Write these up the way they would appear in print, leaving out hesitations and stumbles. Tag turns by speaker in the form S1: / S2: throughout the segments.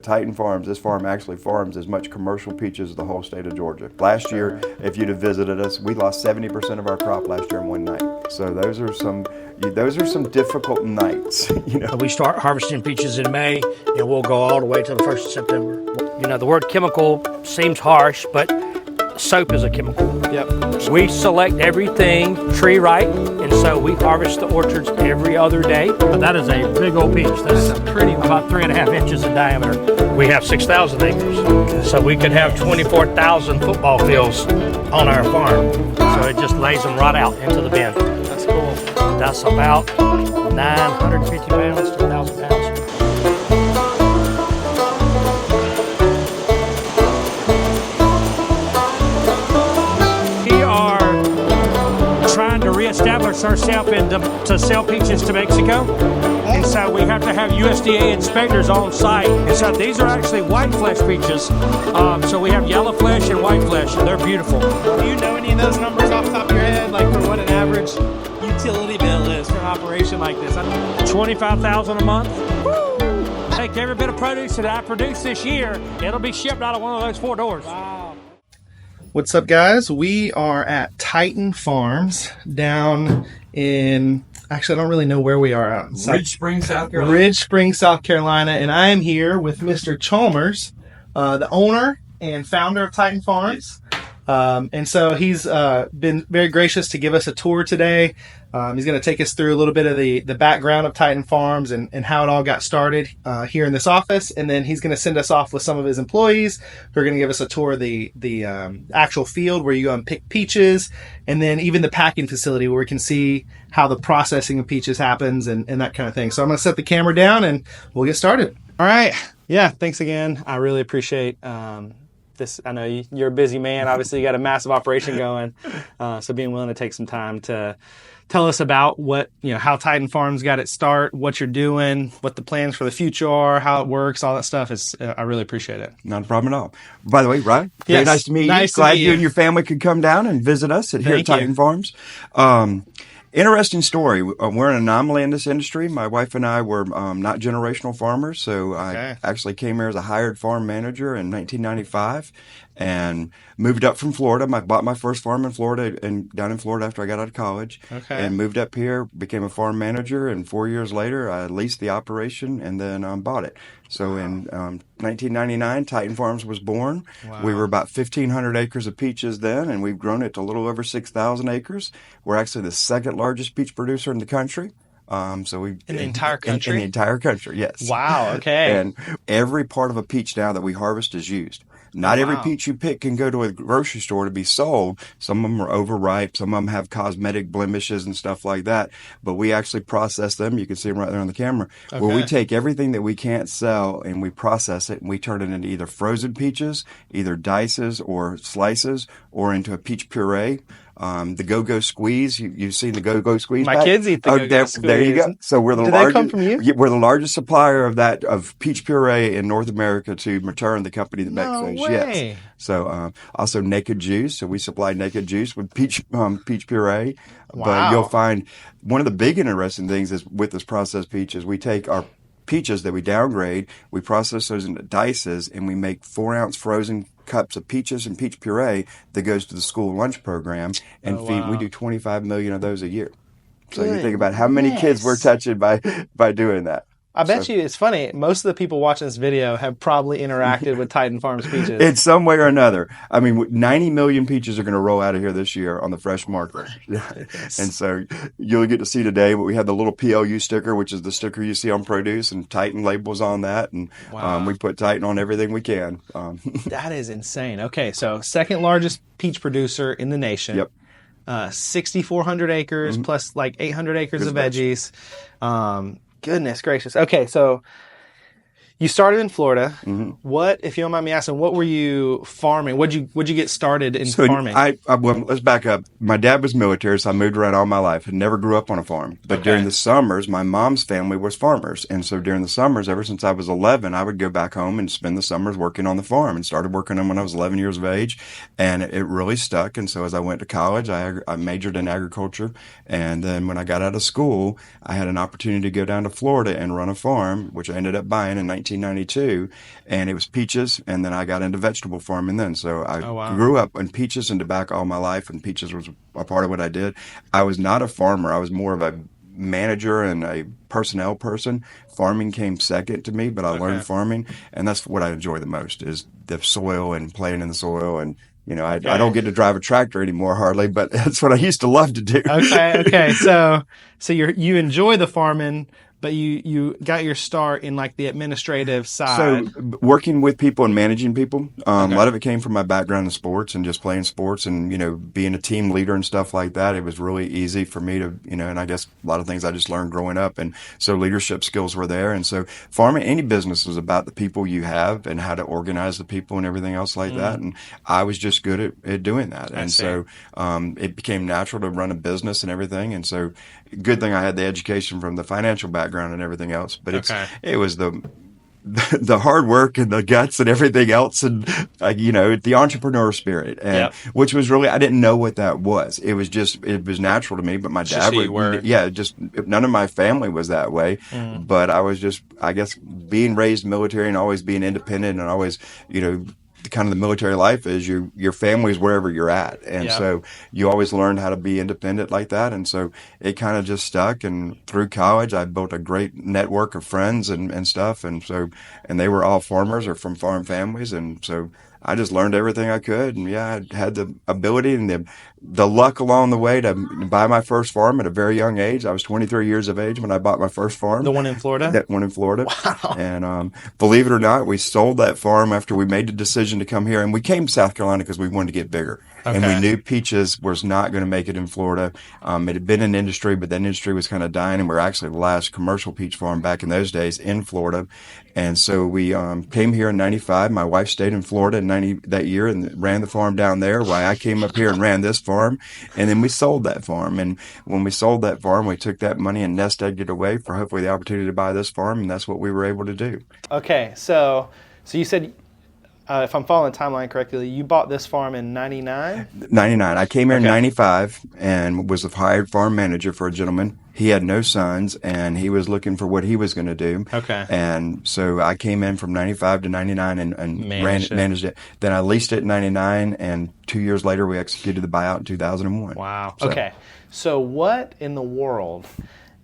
S1: Titan Farms, this farm actually farms as much commercial peaches as the whole state of Georgia. Last year, if you'd have visited us, we lost 70% of our crop last year in one night. So those are some difficult nights.
S2: We start harvesting peaches in May, and we'll go all the way to the 1st of September. The word chemical seems harsh, but soap is a chemical.
S3: Yep.
S2: We select everything tree right, and so we harvest the orchards every other day. But that is a big old peach. That's about 3.5 inches in diameter. We have 6,000 acres, so we could have 24,000 football fields on our farm. So it just lays them right out into the bin.
S3: That's cool.
S2: That's about 950 pounds to 1,000 pounds. Establish ourselves to sell peaches to Mexico, and so we have to have USDA inspectors on site. And so these are actually white flesh peaches. So we have yellow flesh and white flesh, and they're beautiful.
S3: Do you know any of those numbers off the top of your head, like for what an average utility bill is for an operation like this?
S2: $25,000 a month. Woo! Take every bit of produce that I produce this year, it'll be shipped out of one of those 4 doors.
S3: Wow.
S4: What's up, guys? We are at Titan Farms down in, actually, I don't really know where we are out.
S5: Ridge Spring, South Carolina.
S4: Ridge Spring, South Carolina. And I am here with Mr. Chalmers, the owner and founder of Titan Farms. And so he's been very gracious to give us a tour today. He's going to take us through a little bit of the background of Titan Farms and how it all got started here in this office. And then he's going to send us off with some of his employees who are going to give us a tour of the actual field where you go and pick peaches, and then even the packing facility where we can see how the processing of peaches happens and that kind of thing. So I'm going to set the camera down and we'll get started. All right. Yeah, thanks again. I really appreciate this. I know you're a busy man. Obviously, you got a massive operation going. So being willing to take some time to tell us about how Titan Farms got its start, what you're doing, what the plans for the future are, how it works, all that stuff is, I really appreciate it.
S1: Not a problem at all. By the way, Ryan,
S4: yes.
S1: Very nice to meet you. Glad you and your family could come down and visit us here at Titan Farms. Interesting story. We're an anomaly in this industry. My wife and I were not generational farmers, so I actually came here as a hired farm manager in 1995 and moved up from Florida. I bought my first farm in Florida and down in Florida after I got out of college, and moved up here, became a farm manager, and 4 years later I leased the operation and then bought it. So in 1999, Titan Farms was born. Wow. We were about 1,500 acres of peaches then, and we've grown it to a little over 6,000 acres. We're actually the second largest peach producer in the country.
S4: In the entire country?
S1: In the entire country, yes.
S4: Wow, okay.
S1: And every part of a peach now that we harvest is used. Not every peach you pick can go to a grocery store to be sold. Some of them are overripe. Some of them have cosmetic blemishes and stuff like that. But we actually process them. You can see them right there on the camera. Where we take everything that we can't sell and we process it and we turn it into either frozen peaches, either dices or slices, or into a peach puree. The Go-Go Squeeze, you've seen the Go-Go Squeeze?
S4: My kids eat the Go-Go Squeeze.
S1: There you go. So we're the
S4: Did
S1: largest.
S4: They come from you?
S1: We're the largest supplier of peach puree in North America to Return, the company that makes those.
S4: No way.
S1: Yes. So also Naked Juice. So we supply Naked Juice with peach puree.
S4: Wow.
S1: But you'll find one of the big interesting things is with this processed peach is we take our peaches that we downgrade, we process those into dices, and we make 4-ounce frozen cups of peaches and peach puree that goes to the school lunch program and feed. We do 25 million of those a year. So you think about how many kids we're touching by doing that.
S4: I bet you it's funny. Most of the people watching this video have probably interacted with Titan Farms peaches.
S1: In some way or another. I mean, 90 million peaches are going to roll out of here this year on the fresh market. And so you'll get to see today, but we have the little PLU sticker, which is the sticker you see on produce, and Titan labels on that. And we put Titan on everything we can.
S4: That is insane. Okay, so second largest peach producer in the nation.
S1: Yep.
S4: 6,400 acres plus like 800 acres of veggies. Goodness gracious. Okay, so you started in Florida. What, if you don't mind me asking, what were you farming? What'd you get started in farming?
S1: Well, let's back up. My dad was military, so I moved around all my life. I never grew up on a farm. But during the summers, my mom's family was farmers. And so during the summers, ever since I was 11, I would go back home and spend the summers working on the farm, and started working on when I was 11 years of age. And it really stuck. And so as I went to college, I majored in agriculture. And then when I got out of school, I had an opportunity to go down to Florida and run a farm, which I ended up buying in 19 1992, and it was peaches, and then I got into vegetable farming then. So I
S4: wow.
S1: grew up on peaches and tobacco all my life, and peaches was a part of what I did. I was not a farmer. I was more of a manager and a personnel person. Farming came second to me, but I learned farming, and that's what I enjoy the most is the soil and playing in the soil. And I don't get to drive a tractor anymore hardly, but that's what I used to love to do.
S4: Okay. So you enjoy the farming, but you got your start in like the administrative side.
S1: So working with people and managing people, a lot of it came from my background in sports and just playing sports and, being a team leader and stuff like that. It was really easy for me to, and I guess a lot of things I just learned growing up. And so leadership skills were there. And so farming, any business is about the people you have and how to organize the people and everything else like that. And I was just good at doing that. And so it became natural to run a business and everything. And so good thing I had the education from the financial background and everything else, but it was the hard work and the guts and everything else, and the entrepreneur spirit, and which was really, I didn't know what that was. It was natural to me. But my dad none of my family was that way. But I was just, I guess, being raised military and always being independent and always, kind of the military life is your family's wherever you're at. And so you always learn how to be independent like that. And so it kind of just stuck. And through college, I built a great network of friends and stuff. And they were all farmers or from farm families. And so I just learned everything I could. And I had the ability and the luck along the way to buy my first farm at a very young age. I was 23 years of age when I bought my first farm.
S4: The one in Florida?
S1: That one in Florida.
S4: Wow.
S1: And believe it or not, we sold that farm after we made the decision to come here. And we came to South Carolina because we wanted to get bigger. And we knew peaches was not going to make it in Florida. It had been an industry, but that industry was kind of dying. And we were actually the last commercial peach farm back in those days in Florida. And so we came here in 95. My wife stayed in Florida in 90 that year and ran the farm down there while I came up here and ran this farm. And then we sold that farm. And when we sold that farm, we took that money and nest egged it away for hopefully the opportunity to buy this farm. And that's what we were able to do.
S4: Okay. So you said, if I'm following the timeline correctly, you bought this farm in 99?
S1: 99. I came here in 95 and was a hired farm manager for a gentleman. He had no sons, and he was looking for what he was going to do.
S4: Okay.
S1: And so I came in from 95 to 99 and managed it. Then I leased it in 99, and 2 years later, we executed the buyout in 2001.
S4: Wow. Okay. So what in the world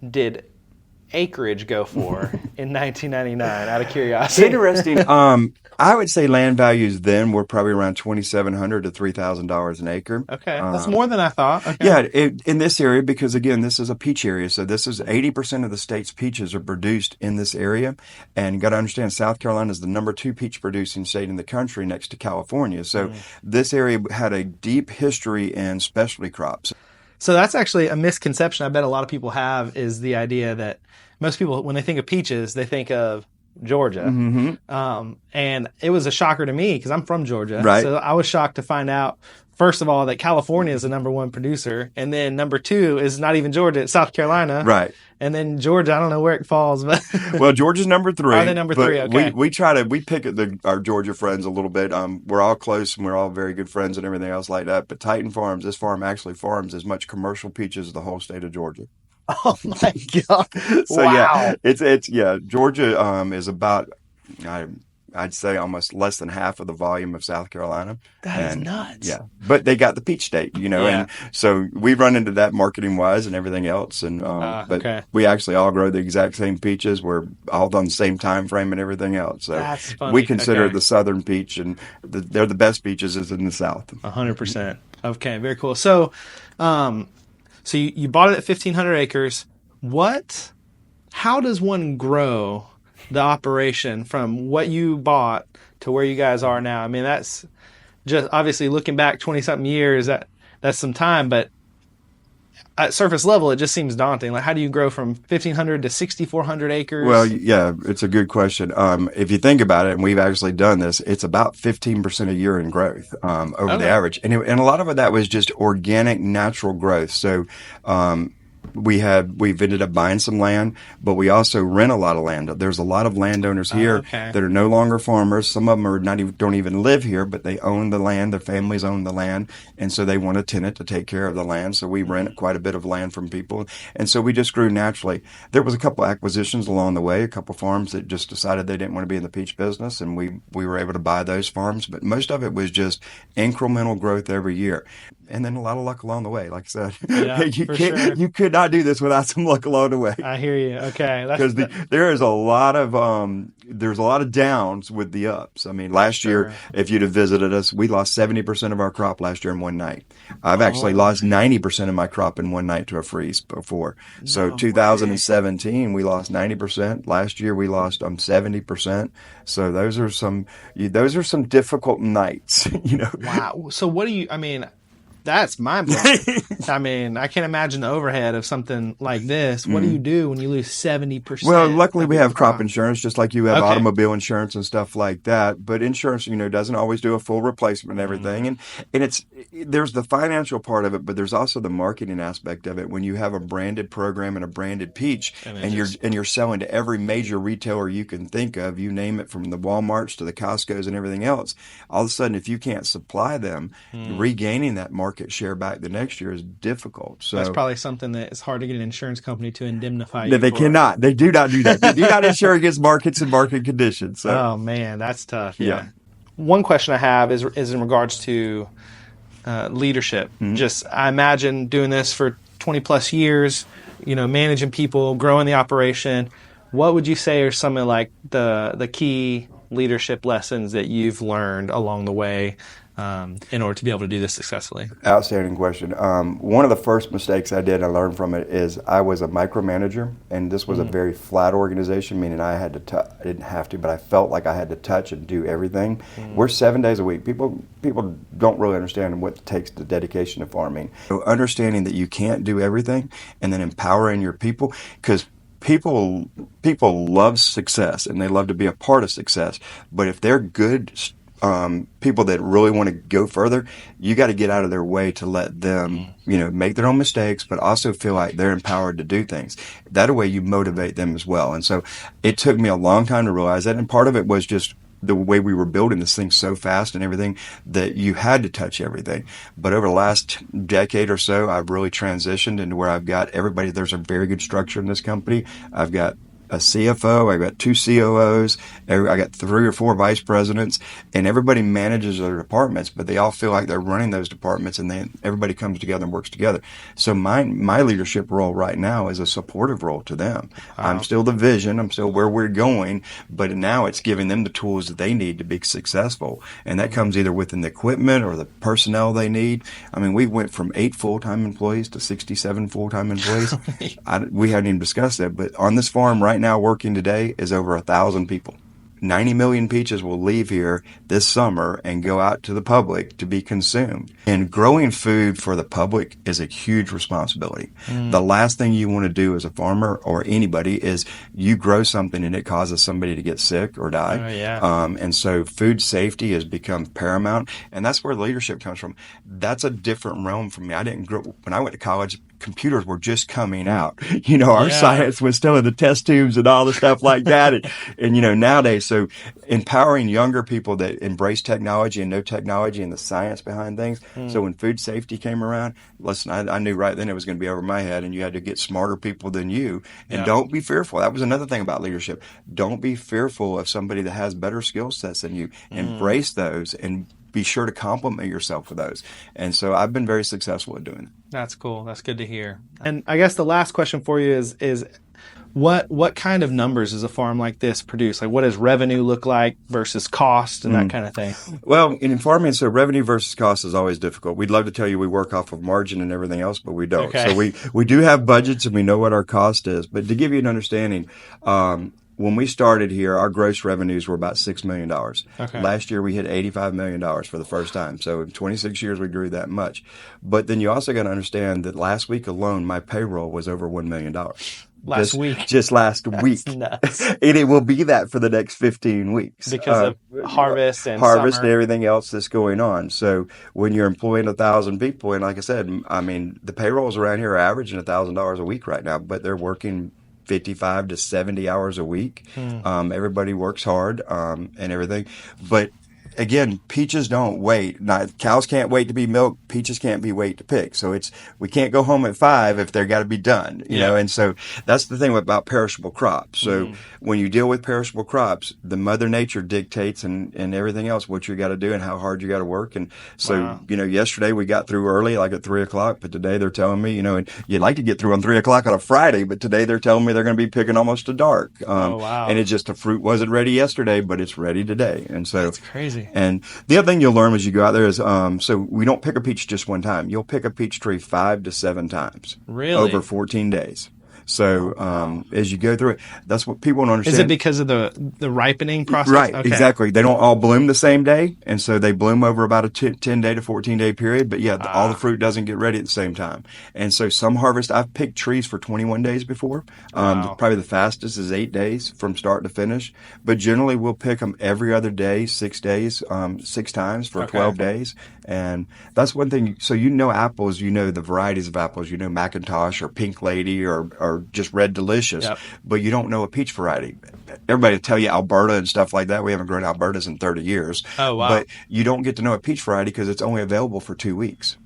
S4: did acreage go for in 1999, out of curiosity?
S1: Interesting. I would say land values then were probably around $2,700 to $3,000 an acre.
S4: Okay, that's more than I thought. Okay.
S1: Yeah, in this area, because again, this is a peach area, so this is 80% of the state's peaches are produced in this area, and you got to understand, South Carolina is the number 2 peach producing state in the country, next to California. So this area had a deep history in specialty crops.
S4: So that's actually a misconception I bet a lot of people have, is the idea that most people, when they think of peaches, they think of Georgia. And it was a shocker to me because I'm from Georgia.
S1: Right.
S4: So I was shocked to find out, first of all, that California is the number 1 producer. And then number 2 is not even Georgia, it's South Carolina.
S1: Right.
S4: And then Georgia, I don't know where it falls, but
S1: well, Georgia's number 3.
S4: Are they number 3? Okay.
S1: We pick at our Georgia friends a little bit. We're all close and we're all very good friends and everything else like that. But Titan Farms, this farm actually farms as much commercial peaches as the whole state of Georgia.
S4: Oh my God!
S1: So
S4: wow.
S1: It's Georgia is about I'd say almost less than half of the volume of South Carolina.
S4: That is nuts.
S1: Yeah, but they got the peach state, and so we run into that marketing wise and everything else, and but we actually all grow the exact same peaches. We're all on the same time frame and everying else. So
S4: that's funny.
S1: We consider the southern peach, and they're the best peaches is in the south.
S4: 100%. Okay, very cool. So, so you bought it at 1,500 acres. How does one grow the operation from what you bought to where you guys are now? I mean, that's just obviously looking back 20-something years, that's some time, but at surface level, it just seems daunting. Like, how do you grow from 1,500 to 6,400 acres?
S1: Well, yeah, it's a good question. If you think about it, and we've actually done this, it's about 15% a year in growth over the average. And a lot of that was just organic, natural growth. So we've ended up buying some land, but we also rent a lot of land. There's a lot of landowners here that are no longer farmers. Some of them are don't even live here, but they own the land. Their families own the land, and so they want a tenant to take care of the land. So we rent quite a bit of land from people, and so we just grew naturally. There was a couple acquisitions along the way, a couple farms that just decided they didn't want to be in the peach business, and we were able to buy those farms. But most of it was just incremental growth every year. And then a lot of luck along the way. Like I said, you could not do this without some luck along the way.
S4: I hear you. Okay,
S1: because there's a lot of downs with the ups. I mean, last year, if you'd have visited us, we lost 70% of our crop last year in one night. I've actually lost 90% of my crop in one night to a freeze before. So 2017, we lost 90%. Last year, we lost 70%. So those are some difficult nights.
S4: Wow. So what do you? I mean. That's mind-blowing. I mean, I can't imagine the overhead of something like this. What do you do when you lose 70%?
S1: Well, luckily we have crop insurance, just like you have automobile insurance and stuff like that. But insurance, doesn't always do a full replacement and everything. And there's the financial part of it, but there's also the marketing aspect of it. When you have a branded program and a branded peach, and you're selling to every major retailer you can think of, you name it, from the Walmarts to the Costco's and everything else. All of a sudden, if you can't supply them, regaining that market share back the next year is difficult. So
S4: that's probably something that is hard to get an insurance company to indemnify you.
S1: No, they cannot. They do not do that. They do not insure against markets and market conditions. So.
S4: Oh man, that's tough. Yeah. One question I have is in regards to leadership. Just I imagine doing this for 20 plus years, managing people, growing the operation. What would you say are some of like the key leadership lessons that you've learned along the way in order to be able to do this successfully?
S1: Outstanding question. One of the first mistakes I did, I learned from it, is I was a micromanager, and this was a very flat organization, meaning I had to I didn't have to, but I felt like I had to touch and do everything. We're 7 days a week. People don't really understand what it takes to dedication to farming. So understanding that you can't do everything, and then empowering your people, because people love success and they love to be a part of success, but if they're good people that really want to go further, you got to get out of their way to let them, make their own mistakes, but also feel like they're empowered to do things. That way you motivate them as well. And so it took me a long time to realize that. And part of it was just the way we were building this thing so fast and everything that you had to touch everything. But over the last decade or so, I've really transitioned into where I've got everybody. There's a very good structure in this company. I've got a CFO, I got 2 COOs, I got 3 or 4 vice presidents, and everybody manages their departments, but they all feel like they're running those departments, and everybody comes together and works together. So my leadership role right now is a supportive role to them. Wow. I'm still the vision, I'm still where we're going, but now it's giving them the tools that they need to be successessful, and that comes either within the equipment or the personnel they need. I mean, we went from 8 full-time employees to 67 full-time employees. We hadn't even discussed that, but on this farm right now working today is over 1,000 people. 90 million peaches will leave here this summer and go out to the public to be consumed. And growing food for the public is a huge responsibility. The last thing you want to do as a farmer or anybody is you grow something and it causes somebody to get sick or die. And so food safety has become paramount, and that's where leadership comes from. That's a different realm for me. I didn't grow when I went to college. Computers were just coming out. Our science was still in the test tubes and all the stuff like that. And nowadays, so empowering younger people that embrace technology and know technology and the science behind things. So when food safety came around, listen, I knew right then it was going to be over my head, and you had to get smarter people than you. And don't be fearful. That was another thing about leadership. Don't be fearful of somebody that has better skill sets than you. Embrace those and be sure to compliment yourself with those. And so I've been very successful at doing it.
S4: That's cool. That's good to hear. And I guess the last question for you is what kind of numbers does a farm like this produce? Like, what does revenue look like versus cost and that kind of thing?
S1: Well, in farming, so revenue versus cost is always difficult. We'd love to tell you we work off of margin and everything else, but we don't. So we do have budgets and we know what our cost is. But to give you an understanding, when we started here, our gross revenues were about $6 million. Last year, we hit $85 million for the first time. So in 26 years, we grew that much. But then you also got to understand that last week alone, my payroll was over $1 million.
S4: last week.
S1: Just last week.
S4: Nuts.
S1: And it will be that for the next 15 weeks.
S4: Because of harvest and
S1: harvest
S4: summer.
S1: and everything else that's going on. So when you're employing 1,000 people, and like I said, I mean, the payrolls around here are averaging $1,000 a week right now, but they're working 55 to 70 hours a week. Everybody works hard and everything. But again, peaches don't wait. Cows can't wait to be milked. Peaches can't be wait to pick. So we can't go home at 5 if they're got to be done, you know. And so that's the thing about perishable crops. So when you deal with perishable crops, the Mother Nature dictates and everything else what you got to do and how hard you got to work. And so you know, yesterday we got through early, like at 3 o'clock, but today they're telling me, you know, and you'd like to get through on 3 o'clock on a Friday, but today they're telling me they're going to be picking almost to dark. And it's just the fruit wasn't ready yesterday, but it's ready today. And so
S4: that's crazy.
S1: And the other thing you'll learn as you go out there is, so we don't pick a peach just one time. You'll pick a peach tree 5 to 7 times.
S4: Really?
S1: Over 14 days. So as you go through it, that's what people don't understand.
S4: Is it because of the ripening process?
S1: Right,
S4: okay.
S1: Exactly. They don't all bloom the same day, and so they bloom over about a 10-day to 14-day period. But yeah, all the fruit doesn't get ready at the same time. And so some harvest, I've picked trees for 21 days before. Probably the fastest is 8 days from start to finish. But generally, we'll pick them every other day, 6 days, 6 times for 12 days. And that's one thing. So you know apples, you know the varieties of apples. You know Macintosh or Pink Lady or just Red Delicious, but you don't know a peach variety. Everybody will tell you Alberta and stuff like that. We haven't grown Albertas in 30 years.
S4: Oh, wow.
S1: But you don't get to know a peach variety because it's only available for 2 weeks.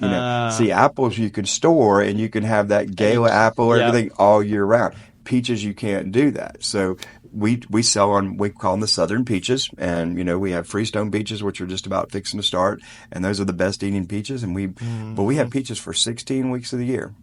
S1: You know, see, apples you can store and you can have that Gala apple or everything all year round. Peaches, you can't do that. So we sell on, we call them the Southern peaches, and you know, we have Freestone peaches, which are just about fixing to start, and those are the best eating peaches. And but we have peaches for 16 weeks of the year.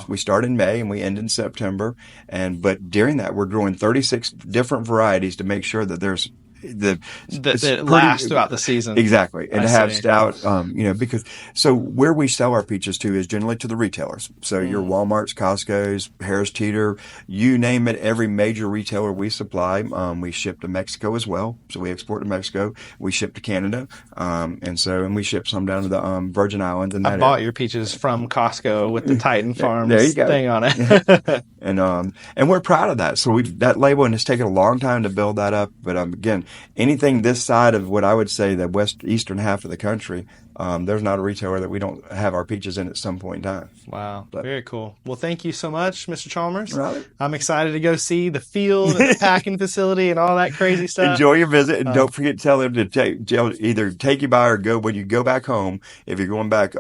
S1: We start in May and we end in September, but during that we're growing 36 different varieties to make sure that there's
S4: that lasts throughout the season.
S1: Exactly. And to have stout, you know, because so where we sell our peaches to is generally to the retailers. So your Walmarts, Costco's, Harris Teeter, you name it, every major retailer we supply. We ship to Mexico as well. So we export to Mexico. We ship to Canada. And we ship some down to the Virgin Islands. And
S4: I bought your peaches from Costco with the Titan Farms thing on it.
S1: And we're proud of that. So that label, and it's taken a long time to build that up. But again, anything this side of what I would say the eastern half of the country, there's not a retailer that we don't have our peaches in at some point in time.
S4: Wow. Very cool. Well, thank you so much, Mr. Chalmers.
S1: Right.
S4: I'm excited to go see the field and the packing facility and all that crazy stuff.
S1: Enjoy your visit, and don't forget to tell them to either take you by or go when you go back home. If you're going back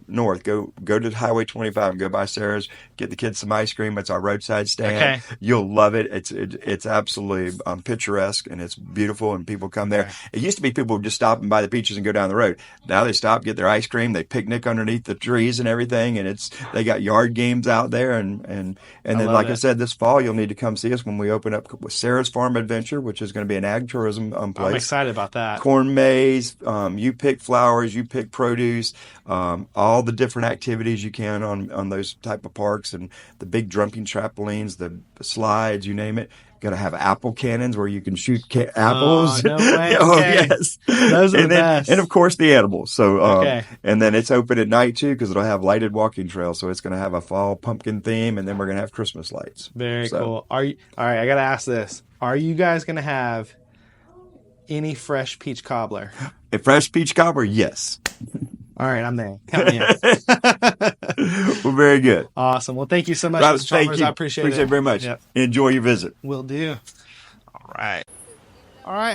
S1: north, go to Highway 25 and go by Sarah's. Get the kids some ice cream. It's our roadside stand. Okay. You'll love it. It's absolutely picturesque, and it's beautiful, and people come there. It used to be people would just stop and buy the peaches and go down the road. Now they stop, get their ice cream, they picnic underneath the trees and everything, and they got yard games out there, and then like I said, this fall you'll need to come see us when we open up with Sarah's Farm Adventure, which is going to be an ag tourism place.
S4: I'm excited about that.
S1: Corn maze, you pick flowers, you pick produce, all the different activities you can on those type of parks, and the big jumping trampolines, the slides, you name it. Got to have apple cannons where you can shoot apples.
S4: Oh, no way. Okay.
S1: Oh, yes.
S4: Those are the best.
S1: And of course the animals. So, and then it's open at night too, because it'll have lighted walking trails. So it's going to have a fall pumpkin theme, and then we're going to have Christmas lights.
S4: Very cool. All right, I got to ask this. Are you guys going to have any fresh peach cobbler?
S1: A fresh peach cobbler? Yes.
S4: All right, I'm there. Count me in.
S1: Well, very good.
S4: Awesome. Well, thank you so much, Mr. Chalmers. I appreciate it.
S1: It very much.
S4: Yep.
S1: Enjoy your visit.
S4: Will do. All right.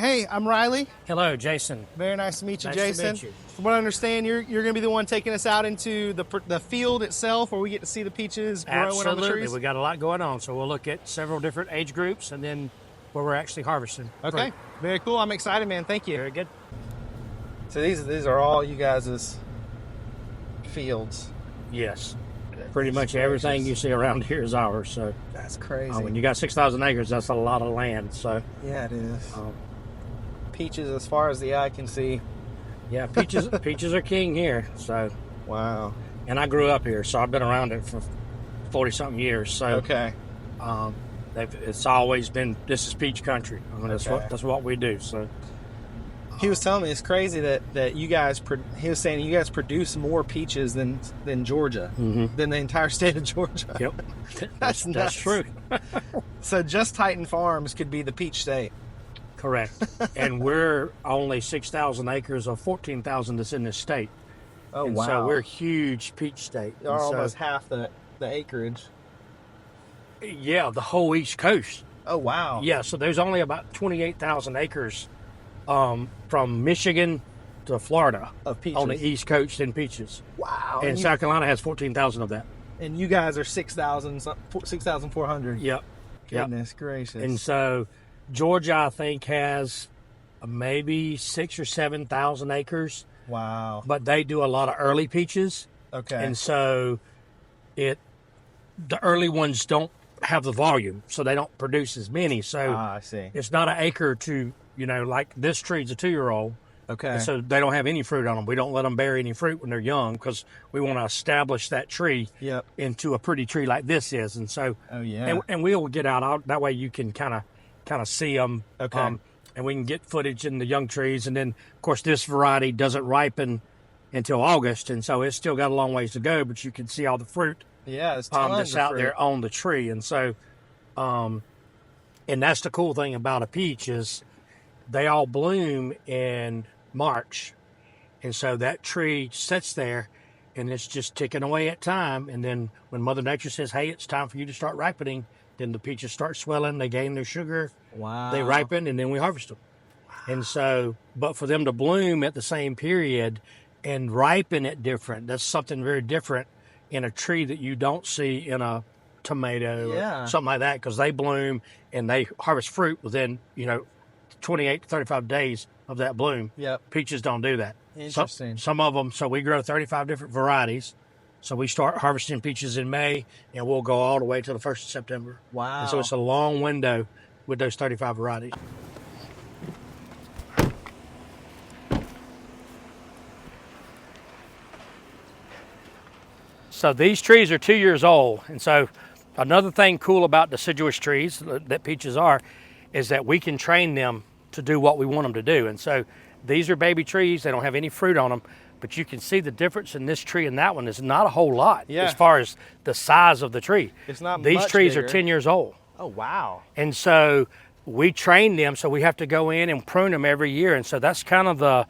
S4: Hey, I'm Riley.
S2: Hello, Jason.
S4: Very nice to meet you,
S2: Nice
S4: Jason.
S2: to meet you.
S4: From what I understand, you're going to be the one taking us out into the field itself, where we get to see the peaches growing on the
S2: Absolutely.
S4: trees.
S2: We got a lot going on, so we'll look at several different age groups and then where we're actually harvesting.
S4: Okay.
S2: fruit.
S4: Very cool. I'm excited, man. Thank you.
S2: Very good.
S4: So these are all you guys' fields.
S2: Yes. Pretty much everything you see around here is ours. So
S4: That's crazy.
S2: when you got 6,000 acres, that's a lot of land. So
S4: Yeah, it is. Peaches as far as the eye can see.
S2: yeah, peaches are king here. So
S4: Wow.
S2: and I grew up here, so I've been around it for 40-something years. So
S4: Okay.
S2: it's always been, this is peach country. I mean, that's what we do. So
S3: He was telling me it's crazy that you guys. He was saying you guys produce more peaches than Georgia, than the entire state of Georgia.
S2: Yep, that's true.
S3: So just Titan Farms could be the peach state.
S2: Correct. And we're only 6,000 acres of 14,000 that's in this state.
S3: Oh,
S2: and
S3: wow.
S2: So we're a huge peach state.
S3: You're almost half the acreage.
S2: Yeah, the whole East Coast.
S3: Oh, wow.
S2: Yeah, so there's only about 28,000 acres from Michigan to Florida
S3: of peaches
S2: on the East Coast in peaches.
S3: Wow.
S2: And South Carolina has 14,000 of that.
S3: And you guys are 6,400.
S2: Yep.
S3: Goodness gracious.
S2: And so Georgia, I think, has maybe 6,000 or 7,000 acres.
S3: Wow.
S2: But they do a lot of early peaches.
S3: Okay.
S2: And so the early ones don't have the volume, so they don't produce as many. So
S3: I see.
S2: It's not an acre to, like this tree's a 2-year-old.
S3: Okay.
S2: So they don't have any fruit on them. We don't let them bear any fruit when they're young because we want to establish that tree into a pretty tree like this is. And so, and we'll get out that way. You can kind of see them.
S3: Okay.
S2: And we can get footage in the young trees. And then, of course, this variety doesn't ripen until August, and so it's still got a long ways to go. But you can see all the fruit.
S3: Yeah, it's tons
S2: that's
S3: of
S2: out
S3: fruit
S2: there on the tree. And so, and that's the cool thing about a peach is they all bloom in March. And so that tree sits there and it's just ticking away at time. And then when Mother Nature says, hey, it's time for you to start ripening, then the peaches start swelling, they gain their sugar, they ripen, and then we harvest them. Wow. And so, but for them to bloom at the same period and ripen at different, that's something very different in a tree that you don't see in a tomato or something like that, because they bloom and they harvest fruit within 28 to 35 days of that bloom. Peaches don't do that.
S3: Interesting.
S2: Some of them, so we grow 35 different varieties. So we start harvesting peaches in May and we'll go all the way to the 1st of September.
S3: Wow.
S2: And so it's a long window with those 35 varieties. So these trees are 2 years old. And so another thing cool about deciduous trees that peaches are is that we can train them to do what we want them to do. And so these are baby trees. They don't have any fruit on them, but you can see the difference in this tree and that one is not a whole lot as far as the size of the tree.
S3: It's not
S2: These
S3: much
S2: trees
S3: bigger.
S2: are 10 years old.
S3: Oh, wow.
S2: And so we train them, so we have to go in and prune them every year. And so that's kind of the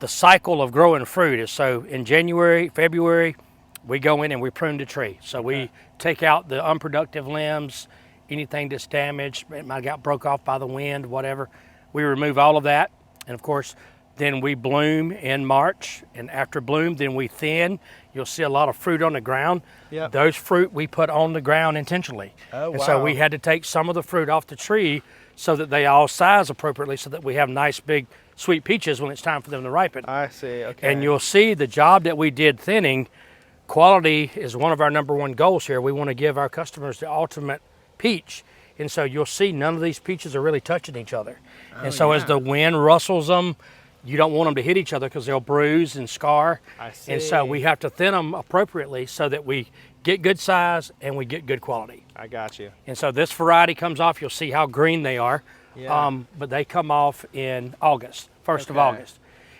S2: cycle of growing fruit is so in January, February, we go in and we prune the tree. So we take out the unproductive limbs, anything that's damaged, it might have got broke off by the wind, whatever. We remove all of that. And of course, then we bloom in March. And after bloom, then we thin. You'll see a lot of fruit on the ground. Those fruit we put on the ground intentionally. And so we had to take some of the fruit off the tree so that they all size appropriately so that we have nice big sweet peaches when it's time for them to ripen.
S3: I see, okay.
S2: And you'll see the job that we did thinning. Quality is one of our number one goals here. We want to give our customers the ultimate peach. And so you'll see none of these peaches are really touching each other. And so as the wind rustles them, you don't want them to hit each other because they'll bruise and scar.
S3: I see.
S2: And so we have to thin them appropriately so that we get good size and we get good quality.
S3: I got you.
S2: And so this variety comes off, you'll see how green they are. But they come off in August, 1st of August.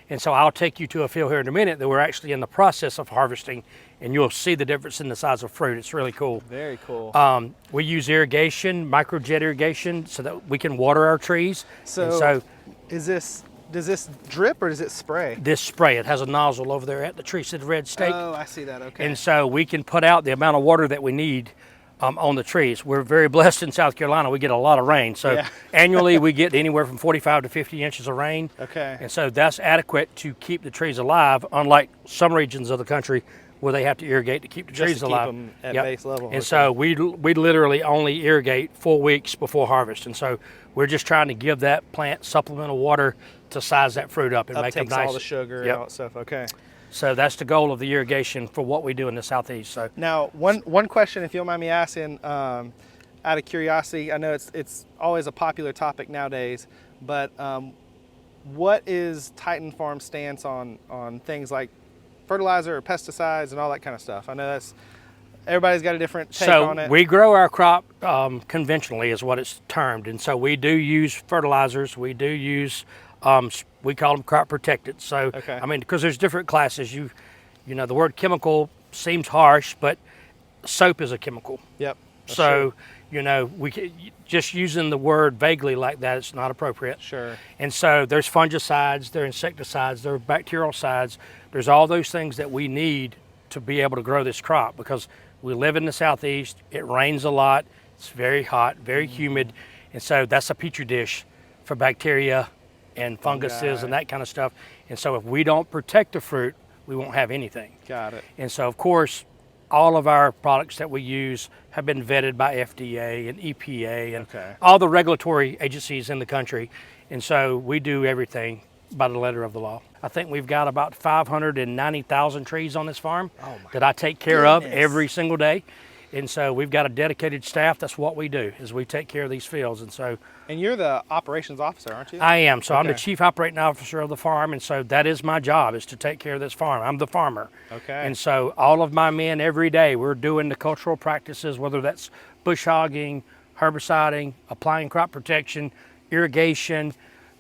S2: And so I'll take you to a field here in a minute that we're actually in the process of harvesting, and you'll see the difference in the size of fruit. It's really cool.
S3: Very cool.
S2: We use irrigation, microjet irrigation, so that we can water our trees.
S3: So does this drip or does it spray?
S2: This spray, it has a nozzle over there at the tree, see the red stake?
S3: Oh, I see that, okay.
S2: And so we can put out the amount of water that we need on the trees. We're very blessed in South Carolina. We get a lot of rain. So annually we get anywhere from 45 to 50 inches of rain.
S3: Okay.
S2: And so that's adequate to keep the trees alive, unlike some regions of the country where they have to irrigate to keep the trees alive.
S3: Keep them at base level.
S2: And so we literally only irrigate 4 weeks before harvest. And so we're just trying to give that plant supplemental water to size that fruit up and make them nice.
S3: All the sugar and all that stuff. Okay.
S2: So that's the goal of the irrigation for what we do in the Southeast. So
S3: now, one question, if you don't mind me asking, out of curiosity, I know it's always a popular topic nowadays, but what is Titan Farm's stance on things like fertilizer or pesticides and all that kind of stuff? I know everybody's got a different take on it.
S2: So we grow our crop conventionally is what it's termed. And so we do use fertilizers. We do use We call them crop protected. So,
S3: Okay.
S2: I mean, because there's different classes. You know, the word chemical seems harsh, but soap is a chemical.
S3: Yep. That's
S2: So,
S3: true.
S2: you know, just using the word vaguely like that, it's not appropriate.
S3: Sure.
S2: And so there's fungicides, there are insecticides, there are bactericiddes. There's all those things that we need to be able to grow this crop, because we live in the southeast. It rains a lot. It's very hot, very humid. And so that's a petri dish for bacteria and funguses and that kind of stuff. And so if we don't protect the fruit, we won't have anything.
S3: Got it.
S2: And so, of course, all of our products that we use have been vetted by FDA and EPA and all the regulatory agencies in the country. And so we do everything by the letter of the law. I think we've got about 590,000 trees on this farm that I take care of every single day. And so we've got a dedicated staff. That's what we do, is we take care of these fields. And so,
S3: And you're the operations officer, aren't you?
S2: I am. So I'm the chief operating officer of the farm. And so that is my job, is to take care of this farm. I'm the farmer.
S3: Okay.
S2: And so all of my men every day, we're doing the cultural practices, whether that's bush hogging, herbiciding, applying crop protection, irrigation,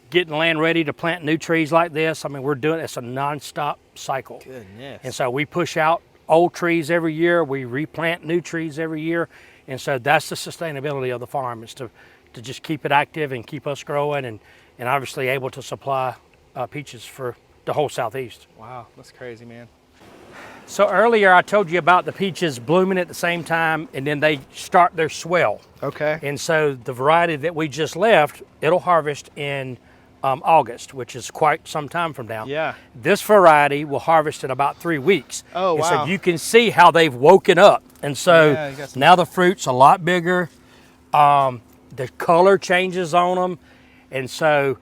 S2: getting land ready to plant new trees like this. I mean, we're doing, it's a nonstop cycle.
S3: Goodness.
S2: And so we push out old trees every year. We replant new trees every year. And so that's the sustainability of the farm, is to just keep it active and keep us growing, and obviously able to supply peaches for the whole southeast.
S3: Wow, that's crazy, man.
S2: So earlier I told you about the peaches blooming at the same time, and then they start their swell.
S3: Okay.
S2: And so the variety that we just left, it'll harvest in August, which is quite some time from now.
S3: Yeah.
S2: This variety will harvest in about 3 weeks.
S3: Oh,
S2: and
S3: wow.
S2: so you can see how they've woken up. And so
S3: Yeah, you got some-
S2: now the fruit's a lot bigger. The color changes on them. And so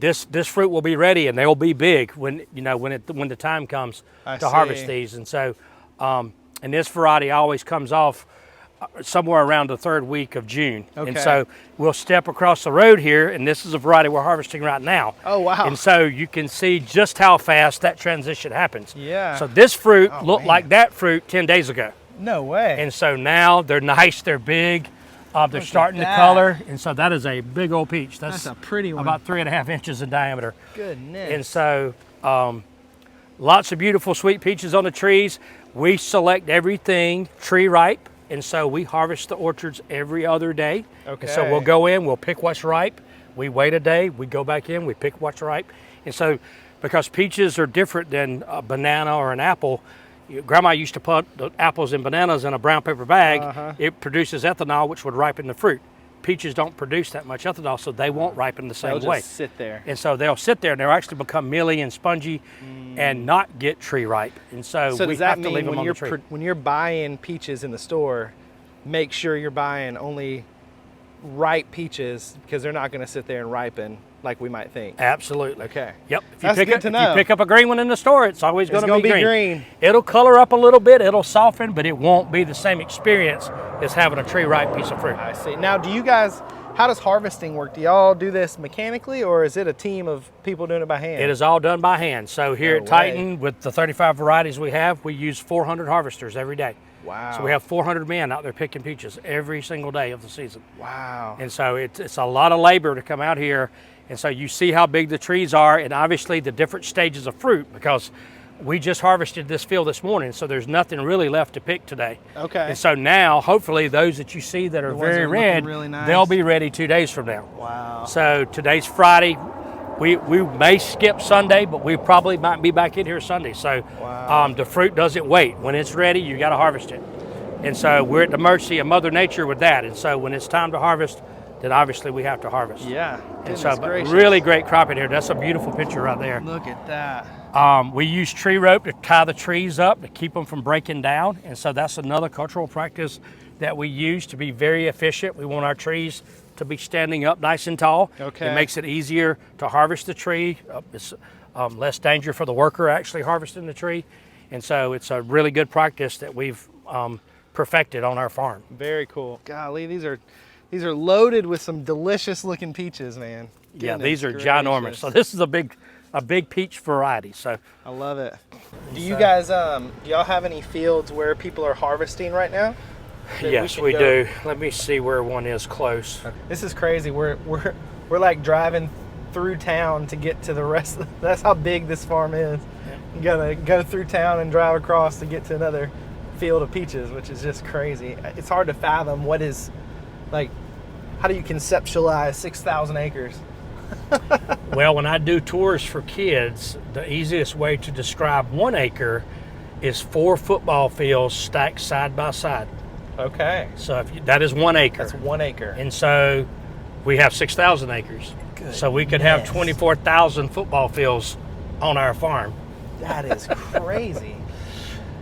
S2: this fruit will be ready, and they'll be big when the time comes to harvest
S3: see.
S2: these. And so, and this variety always comes off somewhere around the 3rd week of June.
S3: Okay.
S2: And so we'll step across the road here, and this is a variety we're harvesting right now.
S3: Oh, wow.
S2: And so you can see just how fast that transition happens.
S3: Yeah.
S2: So this fruit looked
S3: man.
S2: like that fruit 10 days ago.
S3: No way.
S2: And so now they're nice, they're big, they're starting to
S3: that.
S2: color. And so that is a big old peach.
S3: That's a pretty one.
S2: About 3.5 inches in diameter.
S3: Goodness.
S2: And so lots of beautiful sweet peaches on the trees. We select everything tree ripe. And so we harvest the orchards every other day.
S3: Okay.
S2: And so we'll go in, we'll pick what's ripe. We wait a day, we go back in, we pick what's ripe. And so, because peaches are different than a banana or an apple, Grandma used to put the apples and bananas in a brown paper bag. It produces ethanol, which would ripen the fruit. Peaches don't produce that much ethanol, so they won't ripen the same
S3: They'll
S2: way.
S3: just sit there.
S2: And so they'll sit there, and they'll actually become mealy and spongy and not get tree ripe. And so,
S3: So
S2: we
S3: does that
S2: have to leave
S3: mean
S2: them on the tree.
S3: when you're buying peaches in the store, make sure you're buying only ripe peaches, because they're not going to sit there and ripen like we might think.
S2: Absolutely.
S3: Okay.
S2: Yep. If
S3: That's good to
S2: if
S3: know.
S2: you pick up a green one in the store, it's always going to
S3: gonna
S2: be
S3: be
S2: green.
S3: green.
S2: It'll color up a little bit, it'll soften, but it won't be the same experience as having a tree ripe piece of fruit.
S3: I see. Now, do you guys, how does harvesting work? Do y'all do this mechanically, or is it a team of people doing it by hand?
S2: It is all done by hand. So here
S3: No
S2: at
S3: way.
S2: Titan, with the 35 varieties we have, we use 400 harvesters every day.
S3: Wow.
S2: So we have 400 men out there picking peaches every single day of the season.
S3: Wow.
S2: And so it's a lot of labor to come out here. And so you see how big the trees are, and obviously the different stages of fruit, because we just harvested this field this morning, so there's nothing really left to pick today.
S3: Okay.
S2: And so now, hopefully, those that you see that are
S3: ones that
S2: very
S3: are looking
S2: red,
S3: really nice.
S2: they'll be ready 2 days from now.
S3: Wow.
S2: So today's Friday. We may skip Sunday, but we probably might be back in here Sunday. So
S3: Wow.
S2: the fruit doesn't wait. When it's ready, you got to harvest it. And so we're at the mercy of Mother Nature with that. And so when it's time to harvest, then obviously we have to harvest.
S3: Yeah.
S2: And
S3: Goodness
S2: so, but
S3: gracious.
S2: really great crop in here. That's a beautiful picture right there.
S3: Look at that.
S2: We use tree rope to tie the trees up to keep them from breaking down. And so that's another cultural practice that we use to be very efficient. We want our trees to be standing up nice and tall.
S3: Okay.
S2: It makes it easier to harvest the tree. It's less danger for the worker actually harvesting the tree. And so it's a really good practice that we've perfected on our farm.
S3: Very cool. Golly, these are loaded with some delicious looking peaches, man.
S2: Yeah,
S3: Goodness
S2: these are
S3: gracious.
S2: ginormous. So this is a big peach variety. So
S3: I love it. Do you guys, do y'all have any fields where people are harvesting right now? that
S2: yes,
S3: can
S2: we
S3: go?
S2: do. Let me see where one is close.
S3: This is crazy. We're like driving through town to get to the rest of that's how big this farm is. You gotta go through town and drive across to get to another field of peaches, which is just crazy. It's hard to fathom what is, like, how do you conceptualize 6,000 acres?
S2: Well, when I do tours for kids, the easiest way to describe 1 acre is 4 football fields stacked side by side.
S3: Okay.
S2: So that is 1 acre.
S3: That's 1 acre.
S2: And so we have 6,000 acres. So we could have 24,000 football fields on our farm.
S3: That is crazy.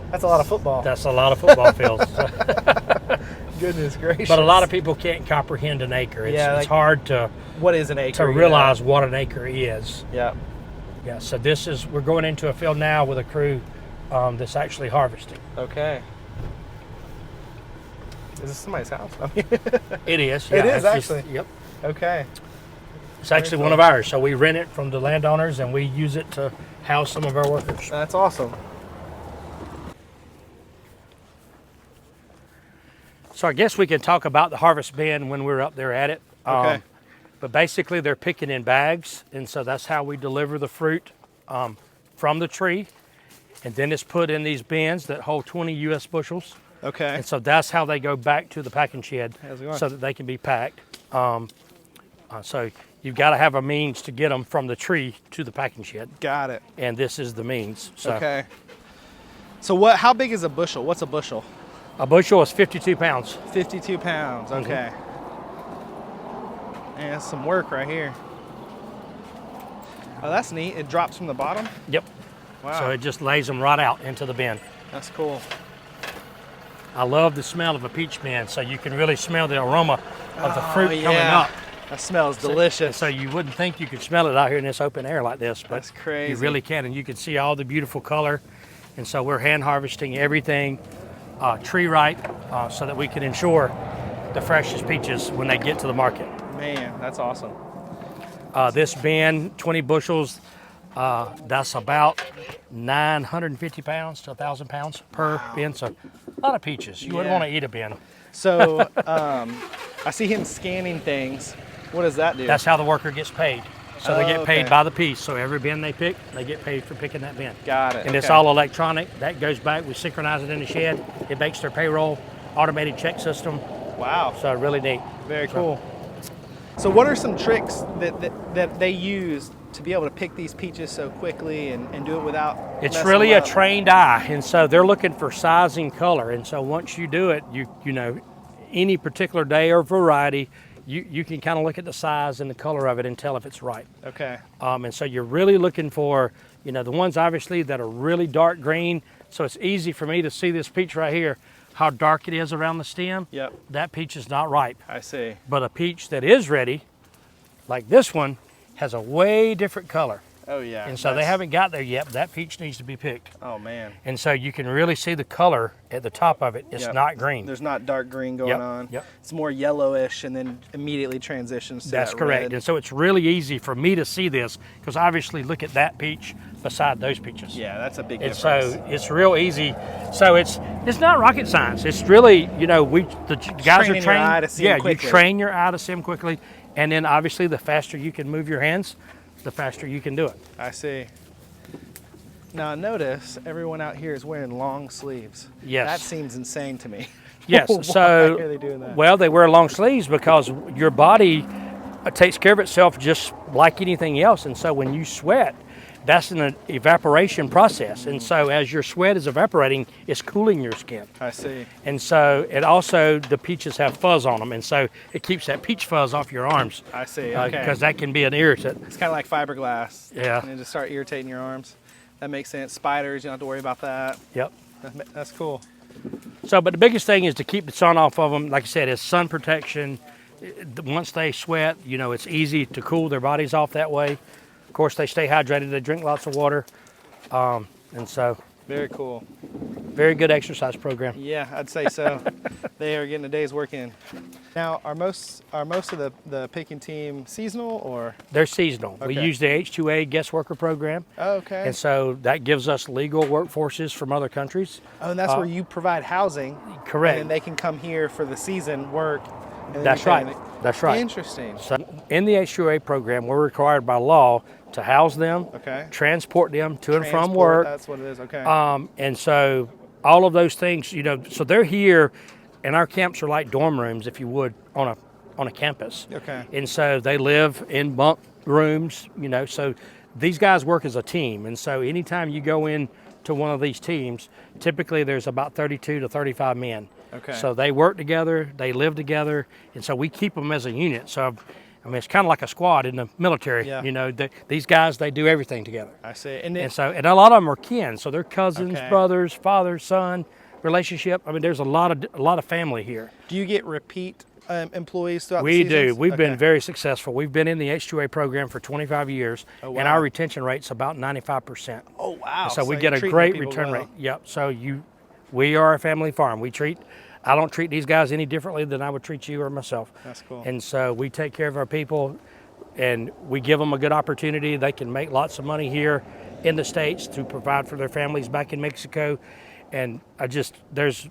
S3: That's a lot of football.
S2: That's a lot of football fields.
S3: Goodness gracious.
S2: But a lot of people can't comprehend an acre. It's hard to
S3: what is an acre?
S2: To realize what an acre is.
S3: Yeah.
S2: Yeah. So we're going into a field now with a crew that's actually harvesting.
S3: Okay. Is this somebody's house? I mean,
S2: it is.
S3: Yeah, it is actually.
S2: Yep.
S3: Okay.
S2: It's actually one of ours. So we rent it from the landowners and we use it to house some of our workers.
S3: That's awesome.
S2: So I guess we can talk about the harvest bin when we're up there at it.
S3: Okay.
S2: But basically they're picking in bags, and so that's how we deliver the fruit from the tree. And then it's put in these bins that hold 20 U.S. bushels.
S3: Okay.
S2: And so that's how they go back to the packing shed so that they can be packed. So you've got to have a means to get them from the tree to the packing shed.
S3: Got it.
S2: And this is the means. So.
S3: Okay. So how big is a bushel? What's a bushel?
S2: A bushel is 52 pounds.
S3: 52 pounds, okay. And that's some work right here. Oh, that's neat. It drops from the bottom?
S2: Yep.
S3: Wow.
S2: So it just lays them right out into the bin.
S3: That's cool.
S2: I love the smell of a peach bin, so you can really smell the aroma of the fruit coming up.
S3: That smells delicious.
S2: So you wouldn't think you could smell it out here in this open air like this, but
S3: that's crazy.
S2: You really can, and you can see all the beautiful color. And so we're hand harvesting everything tree ripe so that we can ensure the freshest peaches when they get to the market.
S3: Man, that's awesome.
S2: This bin, 20 bushels, that's about 950 pounds to 1,000 pounds per bin. So a lot of peaches. You wouldn't want to eat a bin.
S3: So I see him scanning things. What does that do?
S2: That's how the worker gets paid. So they get paid by the piece. So every bin they pick, they get paid for picking that bin.
S3: Got it.
S2: And it's all electronic. That goes back. We synchronize it in the shed. It makes their payroll, automated check system.
S3: Wow.
S2: So really neat.
S3: Very cool. So what are some tricks that they use to be able to pick these peaches so quickly and do it without
S2: It's really a trained eye. And so they're looking for size and color. And so once you do it, you know, any particular day or variety, you can kind of look at the size and the color of it and tell if it's right.
S3: Okay.
S2: And so you're really looking for, you know, the ones obviously that are really dark green. So it's easy for me to see this peach right here, how dark it is around the stem.
S3: Yep.
S2: That peach is not ripe.
S3: I see.
S2: But a peach that is ready, like this one, has a way different color.
S3: Oh yeah.
S2: And so they haven't got there yet, but that peach needs to be picked.
S3: Oh man.
S2: And so you can really see the color at the top of it. It's not green.
S3: There's not dark green going on.
S2: Yep.
S3: It's more yellowish and then immediately transitions to
S2: That's correct.
S3: red.
S2: And so it's really easy for me to see this because obviously look at that peach beside those peaches.
S3: Yeah, that's a big
S2: And
S3: difference.
S2: so it's real easy. So it's not rocket science. It's really, you know, the guys are trained.
S3: Your eye to see them quickly.
S2: You train your eye to see them quickly. And then obviously the faster you can move your hands, the faster you can do it.
S3: I see. Now notice everyone out here is wearing long sleeves.
S2: Yes.
S3: That seems insane to me.
S2: Yes.
S3: Why
S2: So
S3: are they doing that?
S2: Well, they wear long sleeves because your body takes care of itself just like anything else. And so when you sweat, that's an evaporation process. And so as your sweat is evaporating, it's cooling your skin.
S3: I see.
S2: And so it also, the peaches have fuzz on them. And so it keeps that peach fuzz off your arms.
S3: I see. Okay.
S2: Because that can be an irritant.
S3: It's kind of like fiberglass.
S2: Yeah.
S3: And then just start irritating your arms. That makes sense. Spiders, you don't have to worry about that.
S2: Yep.
S3: That's cool.
S2: So, but the biggest thing is to keep the sun off of them. Like I said, is sun protection. Once they sweat, you know, it's easy to cool their bodies off that way. Of course, they stay hydrated. They drink lots of water. And so.
S3: Very cool.
S2: Very good exercise program.
S3: Yeah, I'd say so. They are getting a day's work in. Now, are most of the picking team seasonal or?
S2: They're seasonal.
S3: Okay.
S2: We use the H-2A guest worker program.
S3: Oh, okay.
S2: And so that gives us legal workforces from other countries.
S3: Oh, and that's where you provide housing.
S2: Correct.
S3: And then they can come here for the season work. And then
S2: That's right. That's right.
S3: Interesting.
S2: So in the H2A program, we're required by law to house them, transport them to and from work.
S3: That's what it is. Okay.
S2: And so all of those things, so they're here, and our camps are like dorm rooms, if you would, on a campus.
S3: Okay.
S2: And so they live in bunk rooms, so these guys work as a team. And so anytime you go in to one of these teams, typically there's about 32 to 35 men.
S3: Okay.
S2: So they work together, they live together, and so we keep them as a unit. So, it's kind of like a squad in the military.
S3: Yeah.
S2: These guys, they do everything together.
S3: I see.
S2: And a lot of them are kin, so they're cousins, brothers, father, son relationship. There's a lot of family here.
S3: Do you get repeat employees throughout
S2: the
S3: seasons?
S2: We do. We've been very successful. We've been in the H2A program for 25 years, and our retention rate's about 95%.
S3: Oh, wow.
S2: And so we get a great return rate. Yep. So we are a family farm. I don't treat these guys any differently than I would treat you or myself.
S3: That's cool.
S2: And so we take care of our people, and we give them a good opportunity. They can make lots of money here in the States to provide for their families back in Mexico. And there's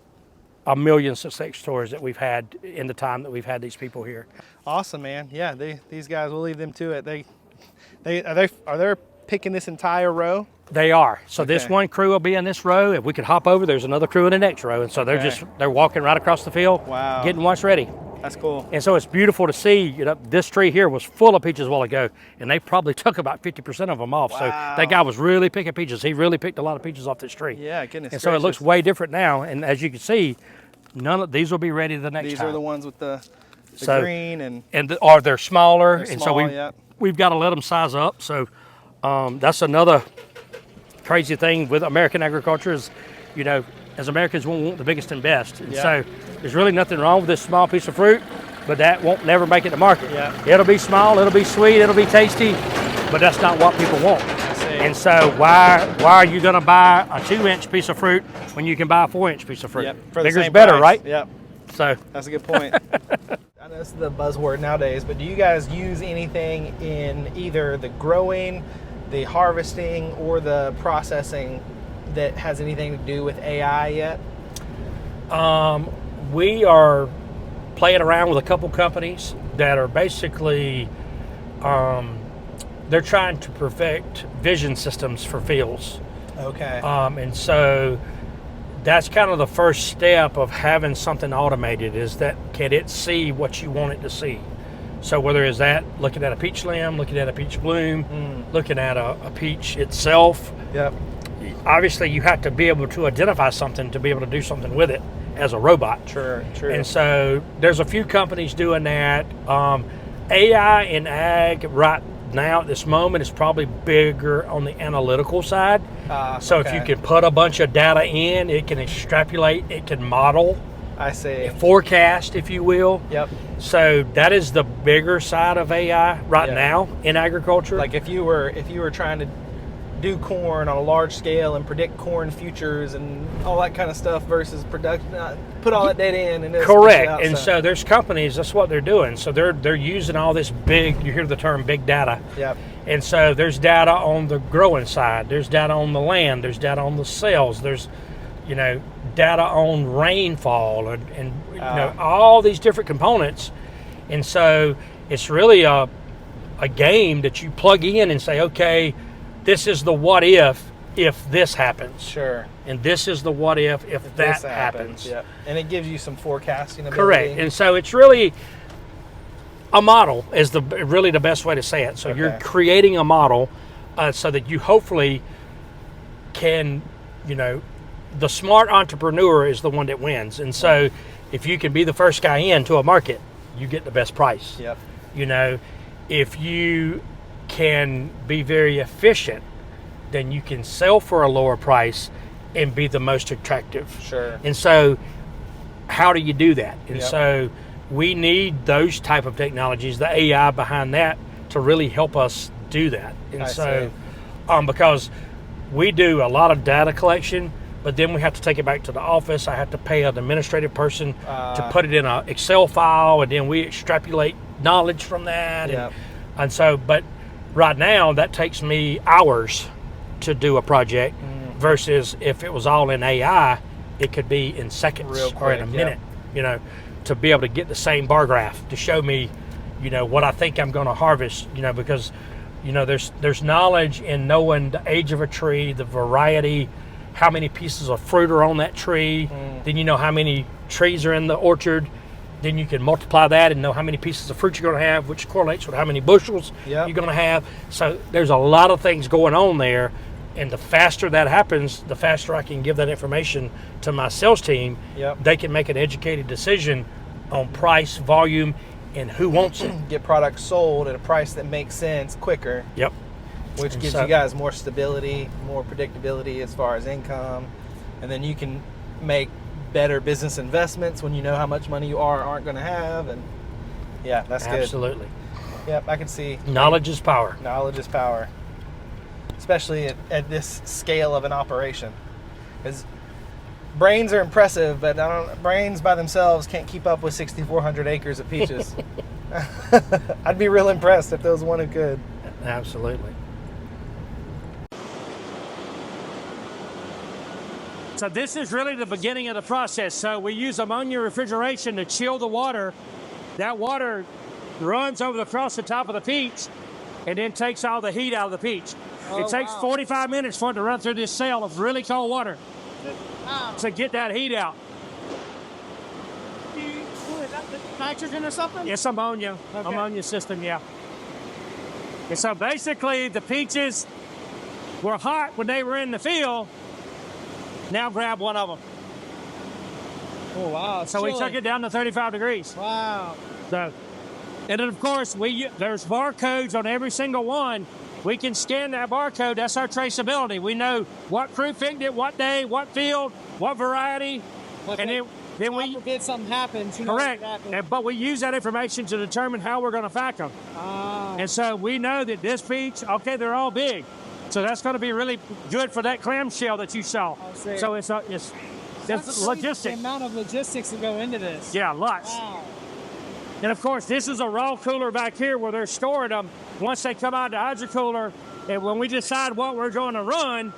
S2: a million success stories that we've had in the time that we've had these people here.
S3: Awesome, man. Yeah, these guys, we'll leave them to it. Are they picking this entire row?
S2: They are. So this one crew will be in this row. If we could hop over, there's another crew in the next row. And so they're walking right across the field, getting what's ready.
S3: That's cool.
S2: And so it's beautiful to see, this tree here was full of peaches a while ago, and they probably took about 50% of them off. Wow. So that guy was really picking peaches. He really picked a lot of peaches off this tree.
S3: Yeah, goodness
S2: And so it looks way different now. And as you can see, none of these will be ready the next time.
S3: These are the ones with the green
S2: or they're smaller.
S3: They're
S2: and
S3: small,
S2: so we've got to let them size up. So that's another crazy thing with American agriculture is, as Americans, we want the biggest and best. And so there's really nothing wrong with this small piece of fruit, but that won't never make it to market.
S3: Yeah.
S2: It'll be small, it'll be sweet, it'll be tasty, but that's not what people want. And so why are you going to buy a 2-inch piece of fruit when you can buy a 4-inch piece of fruit?
S3: Yep. For the
S2: Bigger's
S3: same
S2: better,
S3: price.
S2: right?
S3: Yep.
S2: So
S3: that's a good point. I know this is the buzzword nowadays, but do you guys use anything in either the growing, the harvesting, or the processing that has anything to do with AI yet?
S2: We are playing around with a couple companies that are basically they're trying to perfect vision systems for fields.
S3: Okay.
S2: And so that's kind of the first step of having something automated, is that can it see what you want it to see? So whether it's that looking at a peach limb, looking at a peach bloom, looking at a peach itself.
S3: Yep.
S2: Obviously, you have to be able to identify something to be able to do something with it as a robot.
S3: True.
S2: And so there's a few companies doing that. AI in ag right now at this moment is probably bigger on the analytical side. So if you can put a bunch of data in, it can extrapolate, it can model.
S3: I see.
S2: Forecast, if you will.
S3: Yep.
S2: So that is the bigger side of AI right now in agriculture.
S3: Like if you were trying to do corn on a large scale and predict corn futures and all that kind of stuff versus production, put all that data in and
S2: correct.
S3: Out,
S2: and so there's companies, that's what they're doing. So they're using all this big, you hear the term big data.
S3: Yep.
S2: And so there's data on the growing side, there's data on the land, there's data on the sales, there's data on rainfall and all these different components. And so it's really a game that you plug in and say, okay, this is the what if this happens.
S3: Sure.
S2: And this is the what if that happens.
S3: Yeah. And it gives you some forecasting ability.
S2: Correct. And so it's really a model is really the best way to say it. So you're creating a model so that you hopefully can, the smart entrepreneur is the one that wins. And so if you can be the first guy into a market, you get the best price.
S3: Yep.
S2: If you can be very efficient, then you can sell for a lower price and be the most attractive.
S3: Sure.
S2: And so how do you do that? And so we need those type of technologies, the AI behind that, to really help us do that. And because we do a lot of data collection, but then we have to take it back to the office. I have to pay an administrative person to put it in an Excel file, and then we extrapolate knowledge from that. And so, but right now, that takes me hours to do a project versus if it was all in AI, it could be in seconds or in a minute. to be able to get the same bar graph to show me, you know, what I think I'm going to harvest, you know, because, you know, there's knowledge in knowing the age of a tree, the variety, how many pieces of fruit are on that tree, then you know how many trees are in the orchard, then you can multiply that and know how many pieces of fruit you're going to have, which correlates with how many bushels you're going to have. So there's a lot of things going on there, and the faster that happens, the faster I can give that information to my sales team. They can make an educated decision on price, volume, and who wants it.
S3: Get products sold at a price that makes sense quicker. Which gives you guys more stability, more predictability as far as income, and then you can make better business investments when you know how much money you aren't going to have. And yeah, that's good.
S2: Absolutely.
S3: Yep, I can see.
S2: Knowledge is power.
S3: Knowledge is power, especially at this scale of an operation. Because brains are impressive, but brains by themselves can't keep up with 6,400 acres of peaches. I'd be real impressed if there was one who could.
S2: Absolutely. So this is really the beginning of the process. So we use ammonia refrigeration to chill the water. That water runs across the top of the peach and then takes all the heat out of the peach. It takes 45 minutes for it to run through this cell of really cold water to get that heat out.
S5: Is that nitrogen or something?
S2: It's ammonia, ammonia system, yeah. And so basically the peaches were hot when they were in the field. Now grab one of them.
S5: Oh, wow.
S2: So we took it down to 35 degrees.
S5: Wow.
S2: So, and then of course, there's barcodes on every single one. We can scan that barcode. That's our traceability. We know what crew picked it, what day, what field, what variety.
S5: Okay.
S2: And then we
S5: forbid something happens.
S2: Correct. But we use that information to determine how we're going to pack them. And so we know that this peach, okay, they're all big. So that's going to be really good for that clamshell that you saw. So it's logistics.
S5: The amount of logistics that go into this.
S2: Yeah, lots.
S5: Wow.
S2: And of course, this is a raw cooler back here where they're storing them. Once they come out of the hydrocooler, and when we decide what we're going to run,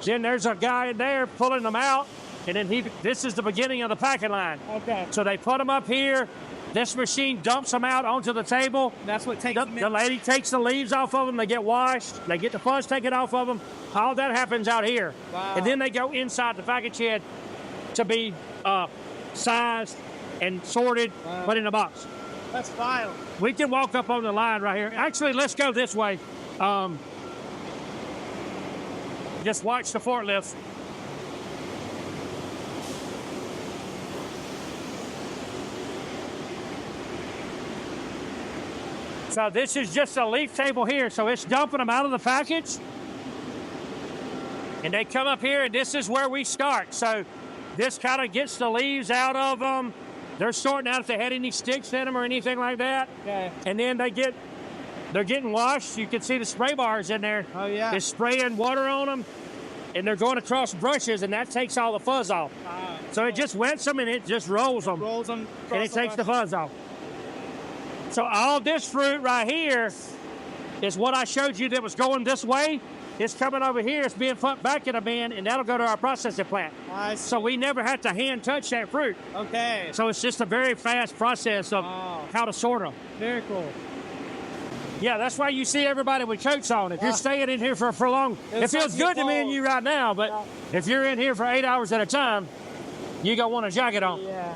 S2: then there's a guy in there pulling them out, and then this is the beginning of the packing line.
S5: Okay.
S2: So they put them up here. This machine dumps them out onto the table.
S5: That's what takes
S2: the lady takes the leaves off of them. They get washed. They get the fuzz taken off of them. All that happens out here.
S5: Wow.
S2: And then they go inside the package shed to be sized and sorted, put in a box.
S5: That's wild.
S2: We can walk up on the line right here. Actually, let's go this way. Just watch the forklift. So this is just a leaf table here. So it's dumping them out of the package. And they come up here, and this is where we start. So this kind of gets the leaves out of them. They're sorting out if they had any sticks in them or anything like that.
S5: Okay.
S2: And then they're getting washed. You can see the spray bars in there.
S5: Oh, yeah.
S2: They're spraying water on them, and they're going across brushes, and that takes all the fuzz off. So it just wets them, and it just rolls them.
S5: Rolls them.
S2: And it takes the fuzz off. So all this fruit right here is what I showed you that was going this way. It's coming over here. It's being put back in a bin, and that'll go to our processing plant. So we never have to hand touch that fruit.
S5: Okay.
S2: So it's just a very fast process of how to sort them.
S5: Very cool.
S2: Yeah, that's why you see everybody with coats on. If you're staying in here for long, it feels good to me and you right now, but if you're in here for 8 hours at a time, you gonna want a jacket on.
S5: Yeah.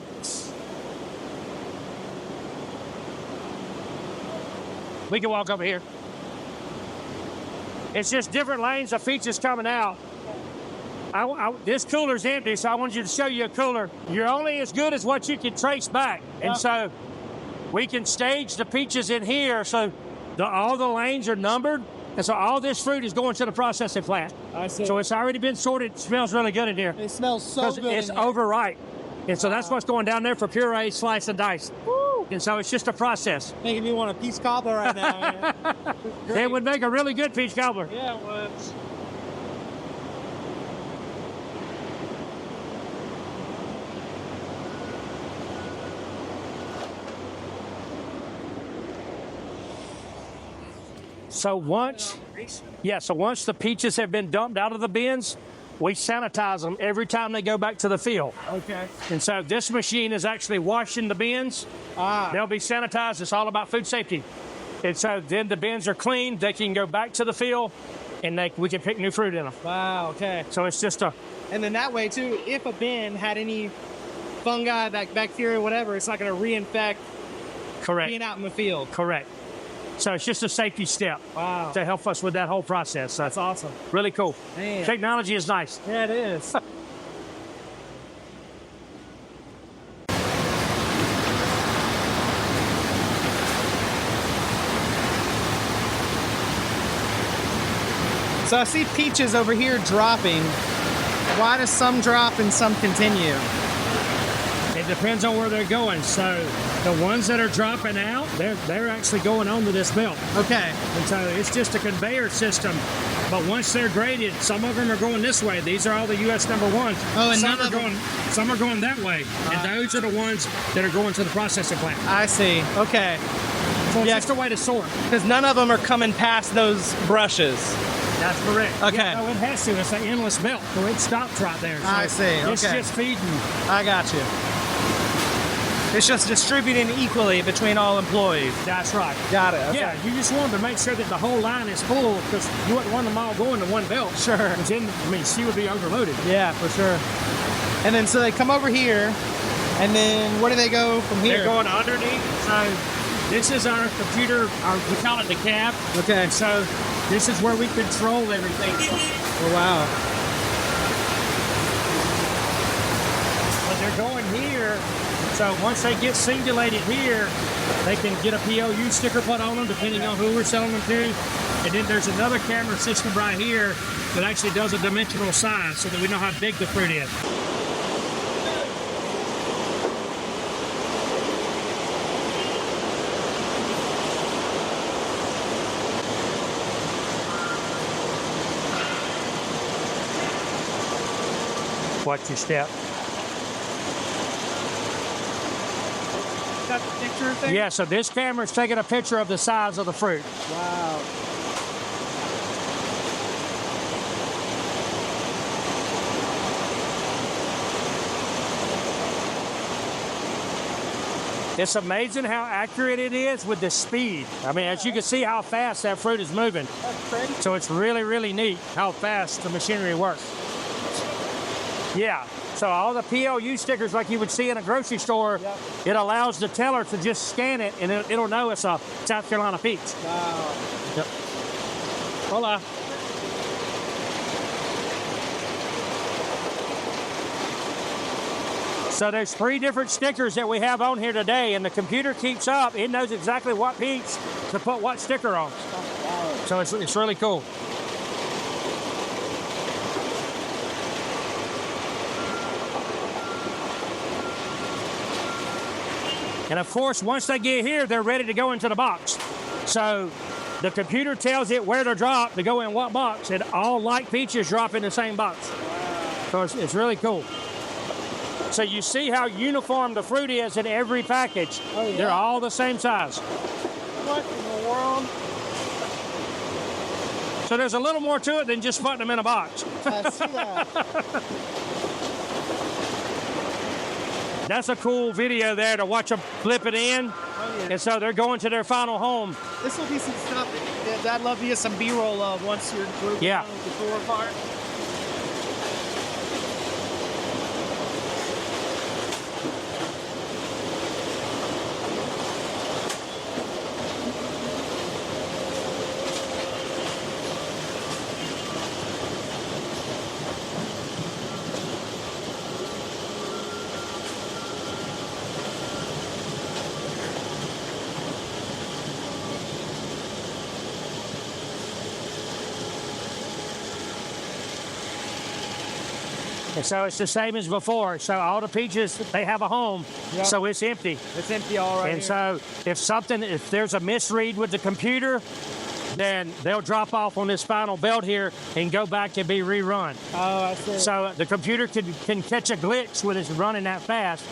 S2: We can walk over here. It's just different lanes of features coming out. This cooler's empty, so I wanted you to show you a cooler. You're only as good as what you can trace back. And so we can stage the peaches in here so all the lanes are numbered. And so all this fruit is going to the processing plant.
S5: I see.
S2: So it's already been sorted. It smells really good in here.
S5: It smells so good.
S2: It's overripe. And so that's what's going down there for puree, slice, and dice.
S5: Woo!
S2: And so it's just a process.
S5: Making me want a peach cobbler right now.
S2: It would make a really good peach cobbler.
S5: Yeah, it would.
S2: So once the peaches have been dumped out of the bins, we sanitize them every time they go back to the field.
S3: Okay.
S2: And so this machine is actually washing the bins. They'll be sanitized. It's all about food safety. And so then the bins are clean. They can go back to the field, and we can pick new fruit in them.
S3: Wow, okay.
S2: So it's just a...
S3: And then that way, too, if a bin had any fungi, bacteria, whatever, it's not going to reinfect
S2: Correct.
S3: being out in the field.
S2: Correct. So it's just a safety step to help us with that whole process. So
S3: that's awesome.
S2: Really cool.
S3: Man.
S2: Technology is nice.
S3: Yeah, it is. So I see peaches over here dropping. Why does some drop and some continue?
S2: It depends on where they're going. So the ones that are dropping out, they're actually going onto this belt.
S3: Okay.
S2: And so it's just a conveyor system. But once they're graded, some of them are going this way. These are all the U.S. number ones.
S3: Oh, and
S2: some are going that way. And those are the ones that are going to the processing plant.
S3: I see. Okay.
S2: So it's just a way to sort.
S3: Because none of them are coming past those brushes.
S2: That's correct.
S3: Okay.
S2: Yeah, no, it has to. It's an endless belt. So it stops right there. So
S3: I see. Okay.
S2: It's just feeding.
S3: I got you. It's just distributing equally between all employees.
S2: That's right.
S3: Got it. Okay.
S2: Yeah, you just want to make sure that the whole line is full because you wouldn't want them all going to one belt.
S3: Sure.
S2: Then, she would be overloaded.
S3: Yeah, for sure. And then so they come over here, and then where do they go from here?
S2: They're going underneath. So this is our computer, we call it the cab.
S3: Okay.
S2: And so this is where we control everything.
S3: Oh, wow.
S2: But they're going here. So once they get singulated here, they can get a POU sticker put on them depending on who we're selling them to. And then there's another camera system right here that actually does a dimensional size so that we know how big the fruit is. Watch your step.
S3: Got the picture thing?
S2: Yeah, so this camera is taking a picture of the size of the fruit.
S3: Wow.
S2: It's amazing how accurate it is with the speed. I mean, as you can see how fast that fruit is moving.
S3: That's crazy.
S2: So it's really, really neat how fast the machinery works. Yeah, so all the POU stickers like you would see in a grocery store, it allows the teller to just scan it and it'll know it's a South Carolina peach.
S3: Wow.
S2: Yep. Hola. So there's 3 different stickers that we have on here today, and the computer keeps up. It knows exactly what peach to put what sticker on. So it's really cool. And of course, once they get here, they're ready to go into the box. So the computer tells it where to drop to go in what box, and all like peaches drop in the same box. So it's really cool. So you see how uniform the fruit is in every package.
S3: Oh, yeah.
S2: They're all the same size.
S3: What in the world?
S2: So there's a little more to it than just putting them in a box.
S3: I see that.
S2: That's a cool video there to watch them flip it in.
S3: Oh, yeah.
S2: And so they're going to their final home.
S3: This will be some stuff that I'd love to get some B-roll of once you're through
S2: Yeah.
S3: with the tour part.
S2: And so it's the same as before. So all the peaches, they have a home.
S3: Yep.
S2: So it's empty.
S3: It's empty all right
S2: And
S3: here.
S2: so if there's a misread with the computer, then they'll drop off on this final belt here and go back and be rerun.
S3: Oh, I see.
S2: So the computer can catch a glitch when it's running that fast,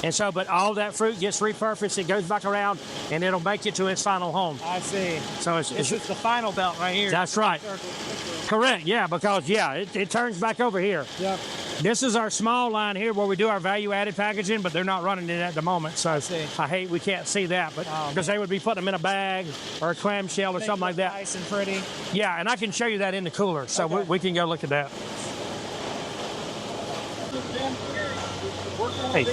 S2: And so, but all that fruit gets repurposed, it goes back around, and it'll make it to its final home.
S5: I see.
S2: So
S5: This is the final belt right here.
S2: That's right. Correct, yeah, because, it turns back over here.
S5: Yep.
S2: This is our small line here where we do our value-added packaging, but they're not running it at the moment. So I hate we can't see that, but because they would be putting them in a bag or a clamshell or something like that.
S5: Nice and pretty.
S2: Yeah, and I can show you that in the cooler, so we can go look at that. Hey.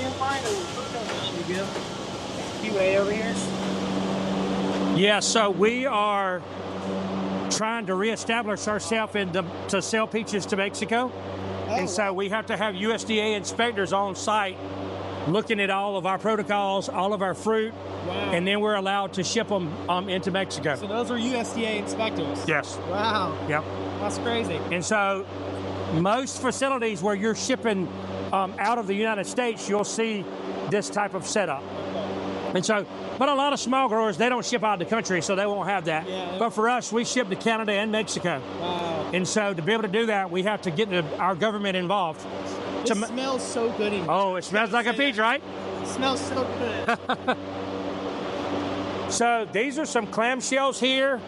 S5: Puree over here.
S2: Yeah, so we are trying to reestablish ourselves to sell peaches to Mexico. And so we have to have USDA inspectors on site looking at all of our protocols, all of our fruit, and then we're allowed to ship them into Mexico.
S5: So those are USDA inspectors?
S2: Yes.
S5: Wow.
S2: Yep.
S5: That's crazy.
S2: And so most facilities where you're shipping out of the United States, you'll see this type of setup. And so, but a lot of small growers, they don't ship out of the country, so they won't have that.
S5: Yeah.
S2: But for us, we ship to Canada and Mexico.
S5: Wow.
S2: And so to be able to do that, we have to get our government involved.
S5: It smells so good in here.
S2: Oh, it smells like a peach, right?
S5: It smells so good.
S2: So these are some clamshells here.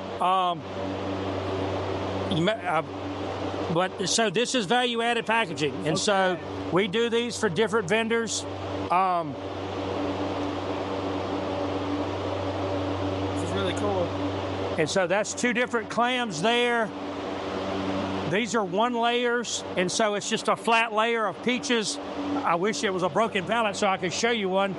S2: But so this is value-added packaging. And so we do these for different vendors.
S5: Really cool.
S2: And so that's 2 different clams there. These are 1 layers, and so it's just a flat layer of peaches. I wish it was a broken pallet so I could show you one.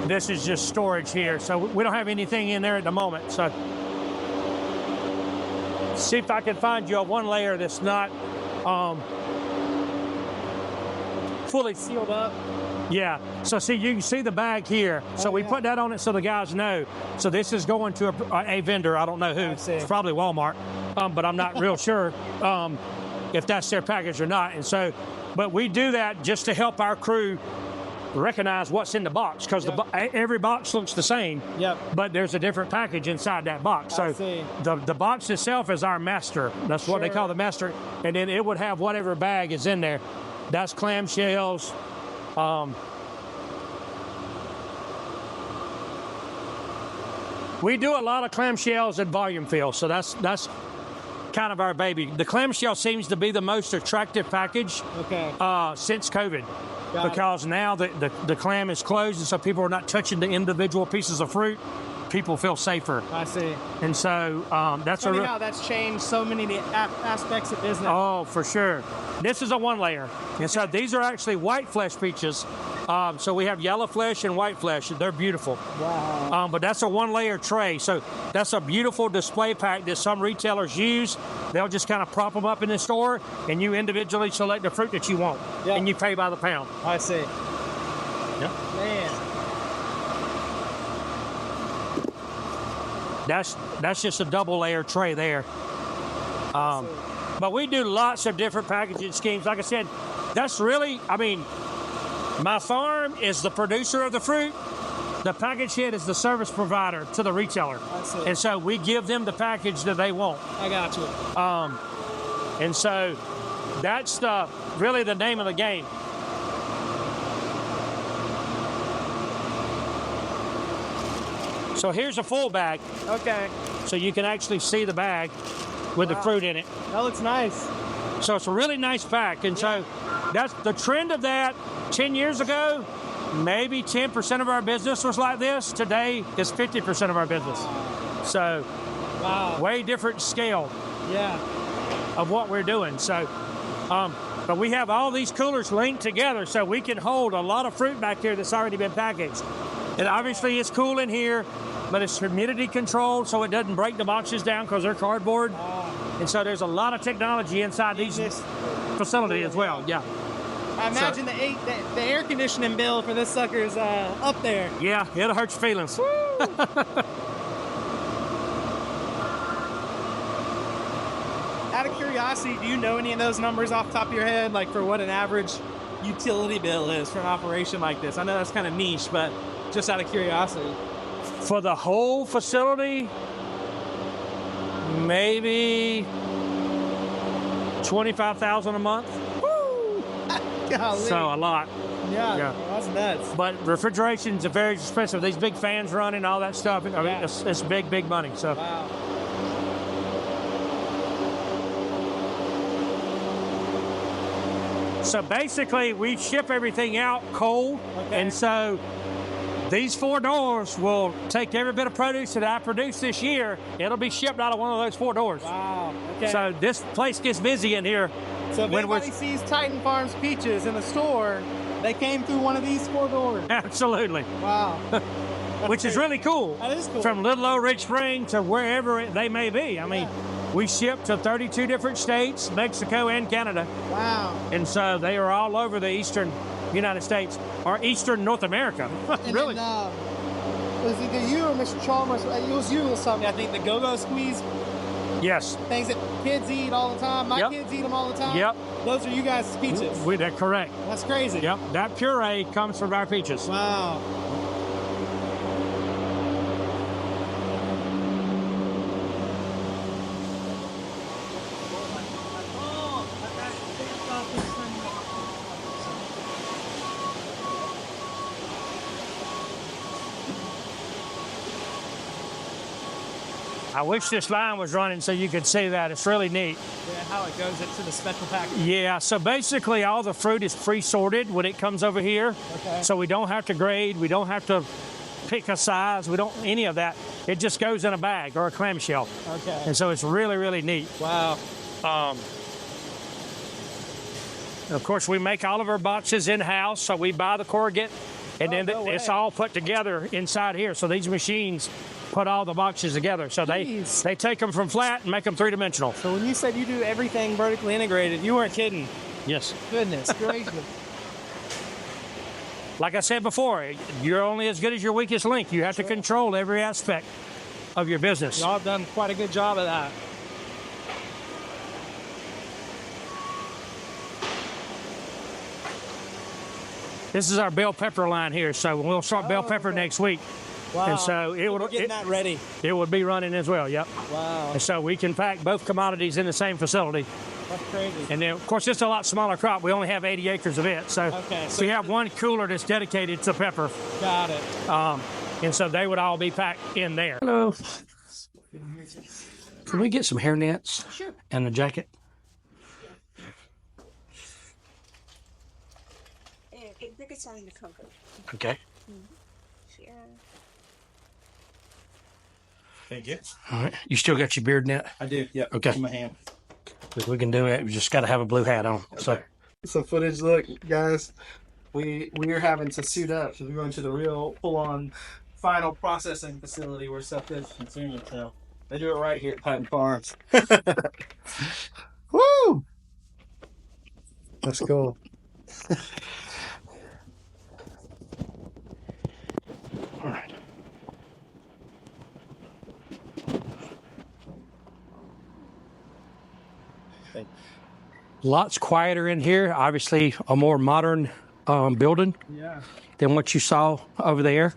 S2: This is just storage here, so we don't have anything in there at the moment. So see if I can find you a 1 layer that's not fully sealed up. Yeah, so see, you can see the bag here. So we put that on it so the guys know. So this is going to a vendor, I don't know who. It's probably Walmart, but I'm not real sure if that's their package or not. And so, but we do that just to help our crew recognize what's in the box, because every box looks the same, but there's a different package inside that box. So the box itself is our master. That's what they call the master. And then it would have whatever bag is in there. That's clamshells. We do a lot of clamshells and volume fill, so that's kind of our baby. The clamshell seems to be the most attractive package since COVID, because now the clam is closed, and so people are not touching the individual pieces of fruit. People feel safer.
S5: I see.
S2: And so that's
S5: funny how that's changed so many aspects of business.
S2: Oh, for sure. This is a 1 layer, and so these are actually white flesh peaches. So we have yellow flesh and white flesh. They're beautiful.
S5: Wow.
S2: But that's a 1 layer tray. So that's a beautiful display pack that some retailers use. They'll just kind of prop them up in the store, and you individually select the fruit that you want, and you pay by the pound.
S5: I see.
S2: Yep.
S5: Man.
S2: That's just a double layer tray there. But we do lots of different packaging schemes. Like I said, that's really, my farm is the producer of the fruit. The package head is the service provider to the retailer. And so we give them the package that they want.
S5: I got you.
S2: And so that's really the name of the game. So here's a full bag.
S5: Okay.
S2: So you can actually see the bag with the fruit in it.
S5: That looks nice.
S2: So it's a really nice pack. And so that's the trend of that. 10 years ago, maybe 10% of our business was like this. Today, it's 50% of our business. So way different scale of what we're doing. So, but we have all these coolers linked together so we can hold a lot of fruit back here that's already been packaged. And obviously it's cool in here, but it's humidity controlled so it doesn't break the boxes down because they're cardboard. And so there's a lot of technology inside these facilities as well. Yeah.
S5: I imagine the air conditioning bill for this sucker is up there.
S2: Yeah, it'll hurt your feelings.
S5: Out of curiosity, do you know any of those numbers off the top of your head, like for what an average utility bill is for an operation like this? I know that's kind of niche, but just out of curiosity.
S2: For the whole facility, maybe $25,000 a month.
S5: Woo! Golly.
S2: So a lot.
S5: Yeah, that's nuts.
S2: But refrigeration's a very expensive. These big fans running, all that stuff. I mean, it's big money. So.
S5: Wow.
S2: So basically, we ship everything out cold, and so these 4 doors will take every bit of produce that I produce this year. It'll be shipped out of one of those 4 doors.
S5: Wow. Okay.
S2: So this place gets busy in here.
S5: So if anybody sees Titan Farms peaches in the store, they came through one of these 4 doors.
S2: Absolutely.
S5: Wow.
S2: Which is really cool.
S5: That is cool.
S2: From Little Old Ridge Spring to wherever they may be. I mean, we ship to 32 different states, Mexico and Canada.
S5: Wow.
S2: And so they are all over the eastern United States, or eastern North America. Really?
S5: Then, was it you or Mr. Chalmers? It was you or something. I think the go-go squeeze.
S2: Yes.
S5: Things that kids eat all the time. My kids eat them all the time.
S2: Yep.
S5: Those are you guys' peaches.
S2: That's correct.
S5: That's crazy.
S2: Yep. That puree comes from our peaches.
S5: Wow.
S2: I wish this line was running so you could see that. It's really neat.
S5: Yeah, how it goes into the special package.
S2: Yeah, so basically all the fruit is pre-sorted when it comes over here.
S5: Okay.
S2: So we don't have to grade, we don't have to pick a size, we don't any of that. It just goes in a bag or a clamshell.
S5: Okay.
S2: And so it's really neat.
S5: Wow.
S2: Of course, we make all of our boxes in-house, so we buy the corrugate, and then it's all put together inside here. So these machines put all the boxes together. So they take them from flat and make them 3-dimensional.
S5: So when you said you do everything vertically integrated, you weren't kidding.
S2: Yes.
S5: Goodness gracious.
S2: Like I said before, you're only as good as your weakest link. You have to control every aspect of your business.
S5: Y'all have done quite a good job of that.
S2: This is our bell pepper line here, so we'll start bell pepper next week.
S5: Wow.
S2: And so
S5: we're getting that ready.
S2: It would be running as well, yep.
S5: Wow.
S2: And so we can pack both commodities in the same facility.
S5: That's crazy.
S2: And then, of course, it's a lot smaller crop. We only have 80 acres of it. So we have one cooler that's dedicated to pepper.
S5: Got it.
S2: And so they would all be packed in there. Hello. Can we get some hair nets? Sure. And a jacket? Okay.
S4: Thank you.
S2: All right. You still got your beard net?
S4: I do. Yeah.
S2: Okay.
S4: In my hand.
S2: We can do it. We just got to have a blue hat on. So.
S4: Some footage. Look, guys, we are having to suit up. So we're going to the real full-on final processing facility where stuff is consumed. So they do it right here at Titan Farms. Woo! That's cool.
S2: All right. Lots quieter in here. Obviously, a more modern building than what you saw over there.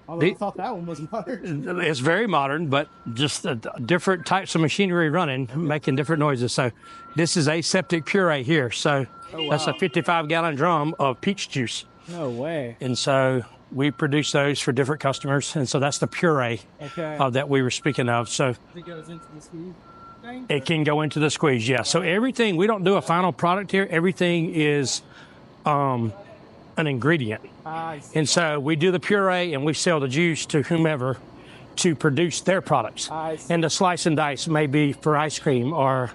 S5: Although I thought that one was modern.
S2: It's very modern, but just different types of machinery running, making different noises. So this is aseptic puree here. So that's a 55-gallon drum of peach juice.
S5: No way.
S2: And so we produce those for different customers. And so that's the puree that we were speaking of. So
S5: it goes into the squeeze thing?
S2: It can go into the squeeze, yeah. So everything, we don't do a final product here. Everything is an ingredient. And so we do the puree and we sell the juice to whomever to produce their products. And the slice and dice may be for ice cream or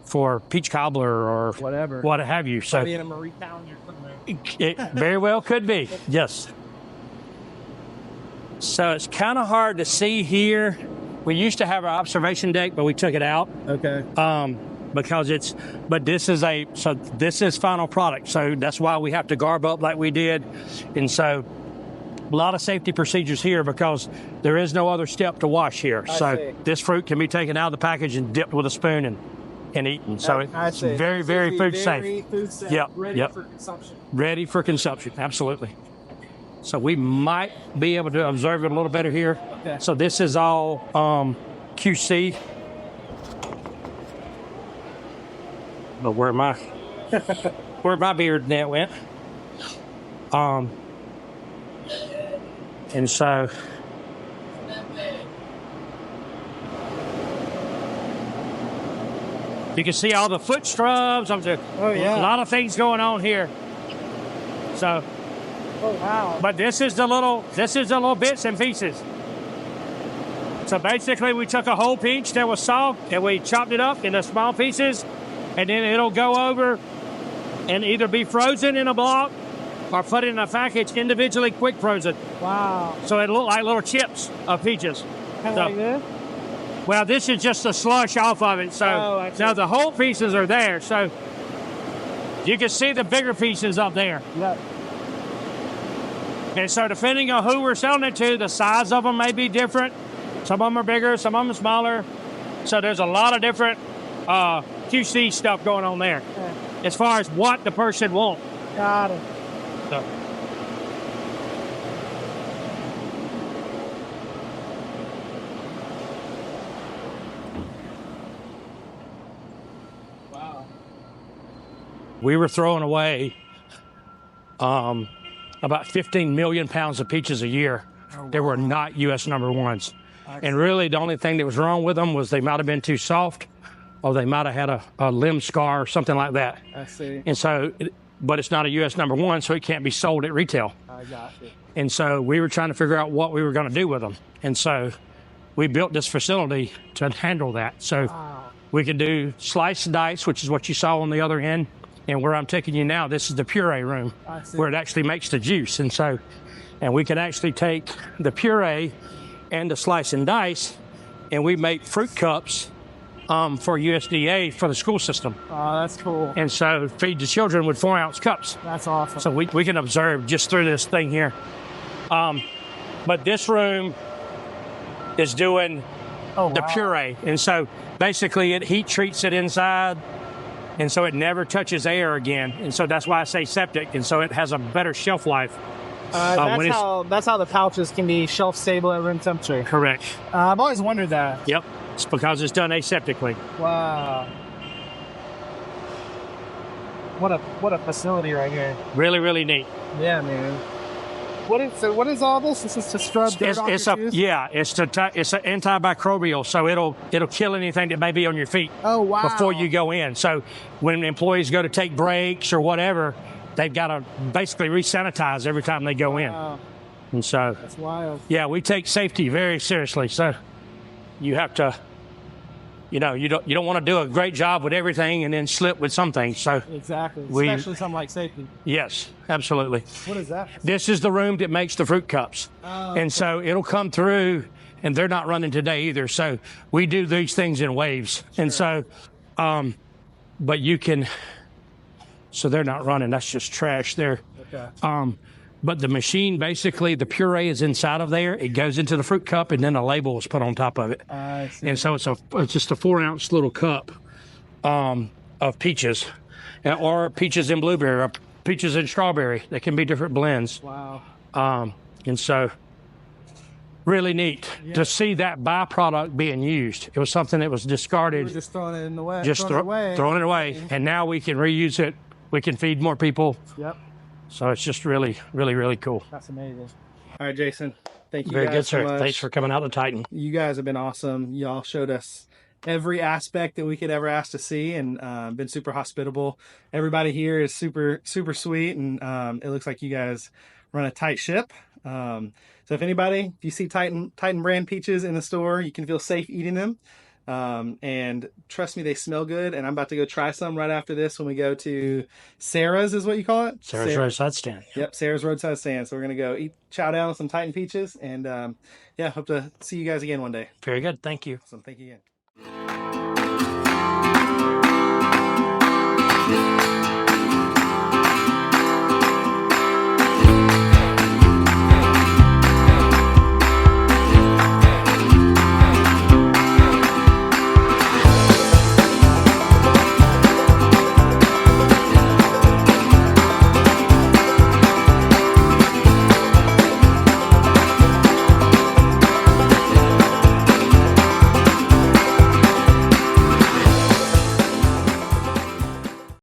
S2: for peach cobbler or
S5: whatever,
S2: what have you. So
S5: in a Marie calendar somewhere.
S2: It very well could be, yes. So it's kind of hard to see here. We used to have our observation deck, but we took it out.
S5: Okay.
S2: Because this is final product. So that's why we have to garb up like we did. And so a lot of safety procedures here because there is no other step to wash here. So this fruit can be taken out of the package and dipped with a spoon and eaten. So it's very, very food safe. Yep.
S5: Ready for consumption.
S2: Ready for consumption, absolutely. So we might be able to observe it a little better here.
S5: Okay.
S2: So this is all QC. But where am I? where my beard net went. And so you can see all the foot scrubs. A lot of things going on here. So,
S5: oh wow!
S2: But this is the little bits and pieces. So basically, we took a whole peach that was soft and we chopped it up into small pieces, and then it'll go over and either be frozen in a block or put in a package individually quick frozen.
S5: Wow!
S2: So it look like little chips of peaches.
S5: Kind of like this.
S2: Well, this is just a slush off of it. So now the whole pieces are there. So you can see the bigger pieces up there.
S5: Yep.
S2: And so depending on who we're selling it to, the size of them may be different. Some of them are bigger, some of them are smaller. So there's a lot of different QC stuff going on there.
S5: Okay.
S2: As far as what the person wants.
S5: Got it.
S2: So. We were throwing away about 15 million pounds of peaches a year. Oh, wow. They were not U.S. number ones. And really the only thing that was wrong with them was they might have been too soft, or they might have had a limb scar or something like that.
S5: I see.
S2: And so, but it's not a U.S. number one, so it can't be sold at retail.
S5: I got you.
S2: And so we were trying to figure out what we were going to do with them. And so we built this facility to handle that. So we could do slice and dice, which is what you saw on the other end. And where I'm taking you now, this is the puree room, where it actually makes the juice. And so, and we can actually take the puree and the slice and dice, and we make fruit cups for USDA for the school system.
S5: Oh, that's cool.
S2: And so feed the children with 4-ounce cups.
S5: That's awesome.
S2: So we can observe just through this thing here. But this room is doing the puree. And so basically it heat treats it inside, and so it never touches air again. And so that's why I say septic. And so it has a better shelf life.
S5: That's how the pouches can be shelf stable at room temperature.
S2: Correct.
S5: I've always wondered that.
S2: Yep. It's because it's done aseptically.
S5: Wow. What a facility right here.
S2: Really, really neat.
S5: Yeah, man. What is all this? This is to scrub dirt off your shoes?
S2: Yeah, it's an antimicrobial, so it'll kill anything that may be on your feet.
S5: Oh, wow.
S2: Before you go in. So when employees go to take breaks or whatever, they've got to basically re-sanitize every time they go in. And so
S5: that's wild.
S2: Yeah, we take safety very seriously. So you have to, you don't want to do a great job with everything and then slip with some things. So
S5: exactly, especially something like safety.
S2: Yes, absolutely.
S5: What is that?
S2: This is the room that makes the fruit cups. And so it'll come through, and they're not running today either. So we do these things in waves. Sure. And so, but you can, so they're not running. That's just trash there. Okay. But the machine, basically, the puree is inside of there. It goes into the fruit cup, and then a label is put on top of it.
S5: I see.
S2: And so it's just a 4-ounce little cup of peaches, or peaches and blueberry, or peaches and strawberry. They can be different blends.
S5: Wow.
S2: And so really neat to see that byproduct being used. It was something that was discarded.
S5: We're just throwing it in the way.
S2: Just throwing it away. And now we can reuse it. We can feed more people.
S5: Yep.
S2: So it's just really, really, really cool.
S5: That's amazing. All right, Jason. Thank you
S2: Very
S5: guys
S2: good, sir.
S5: so much.
S2: Thanks for coming out to Titan.
S5: You guys have been awesome. Y'all showed us every aspect that we could ever ask to see, and been super hospitable. Everybody here is super, super sweet, and it looks like you guys run a tight ship. So if you see Titan brand peaches in the store, you can feel safe eating them. And trust me, they smell good. And I'm about to go try some right after this when we go to Sarah's, is what you call it?
S2: Sarah's Roadside Stand.
S5: Yep, Sarah's Roadside Stand. So we're going to go chow down with some Titan peaches. And hope to see you guys again one day.
S2: Very good. Thank you.
S5: Awesome. Thank you again.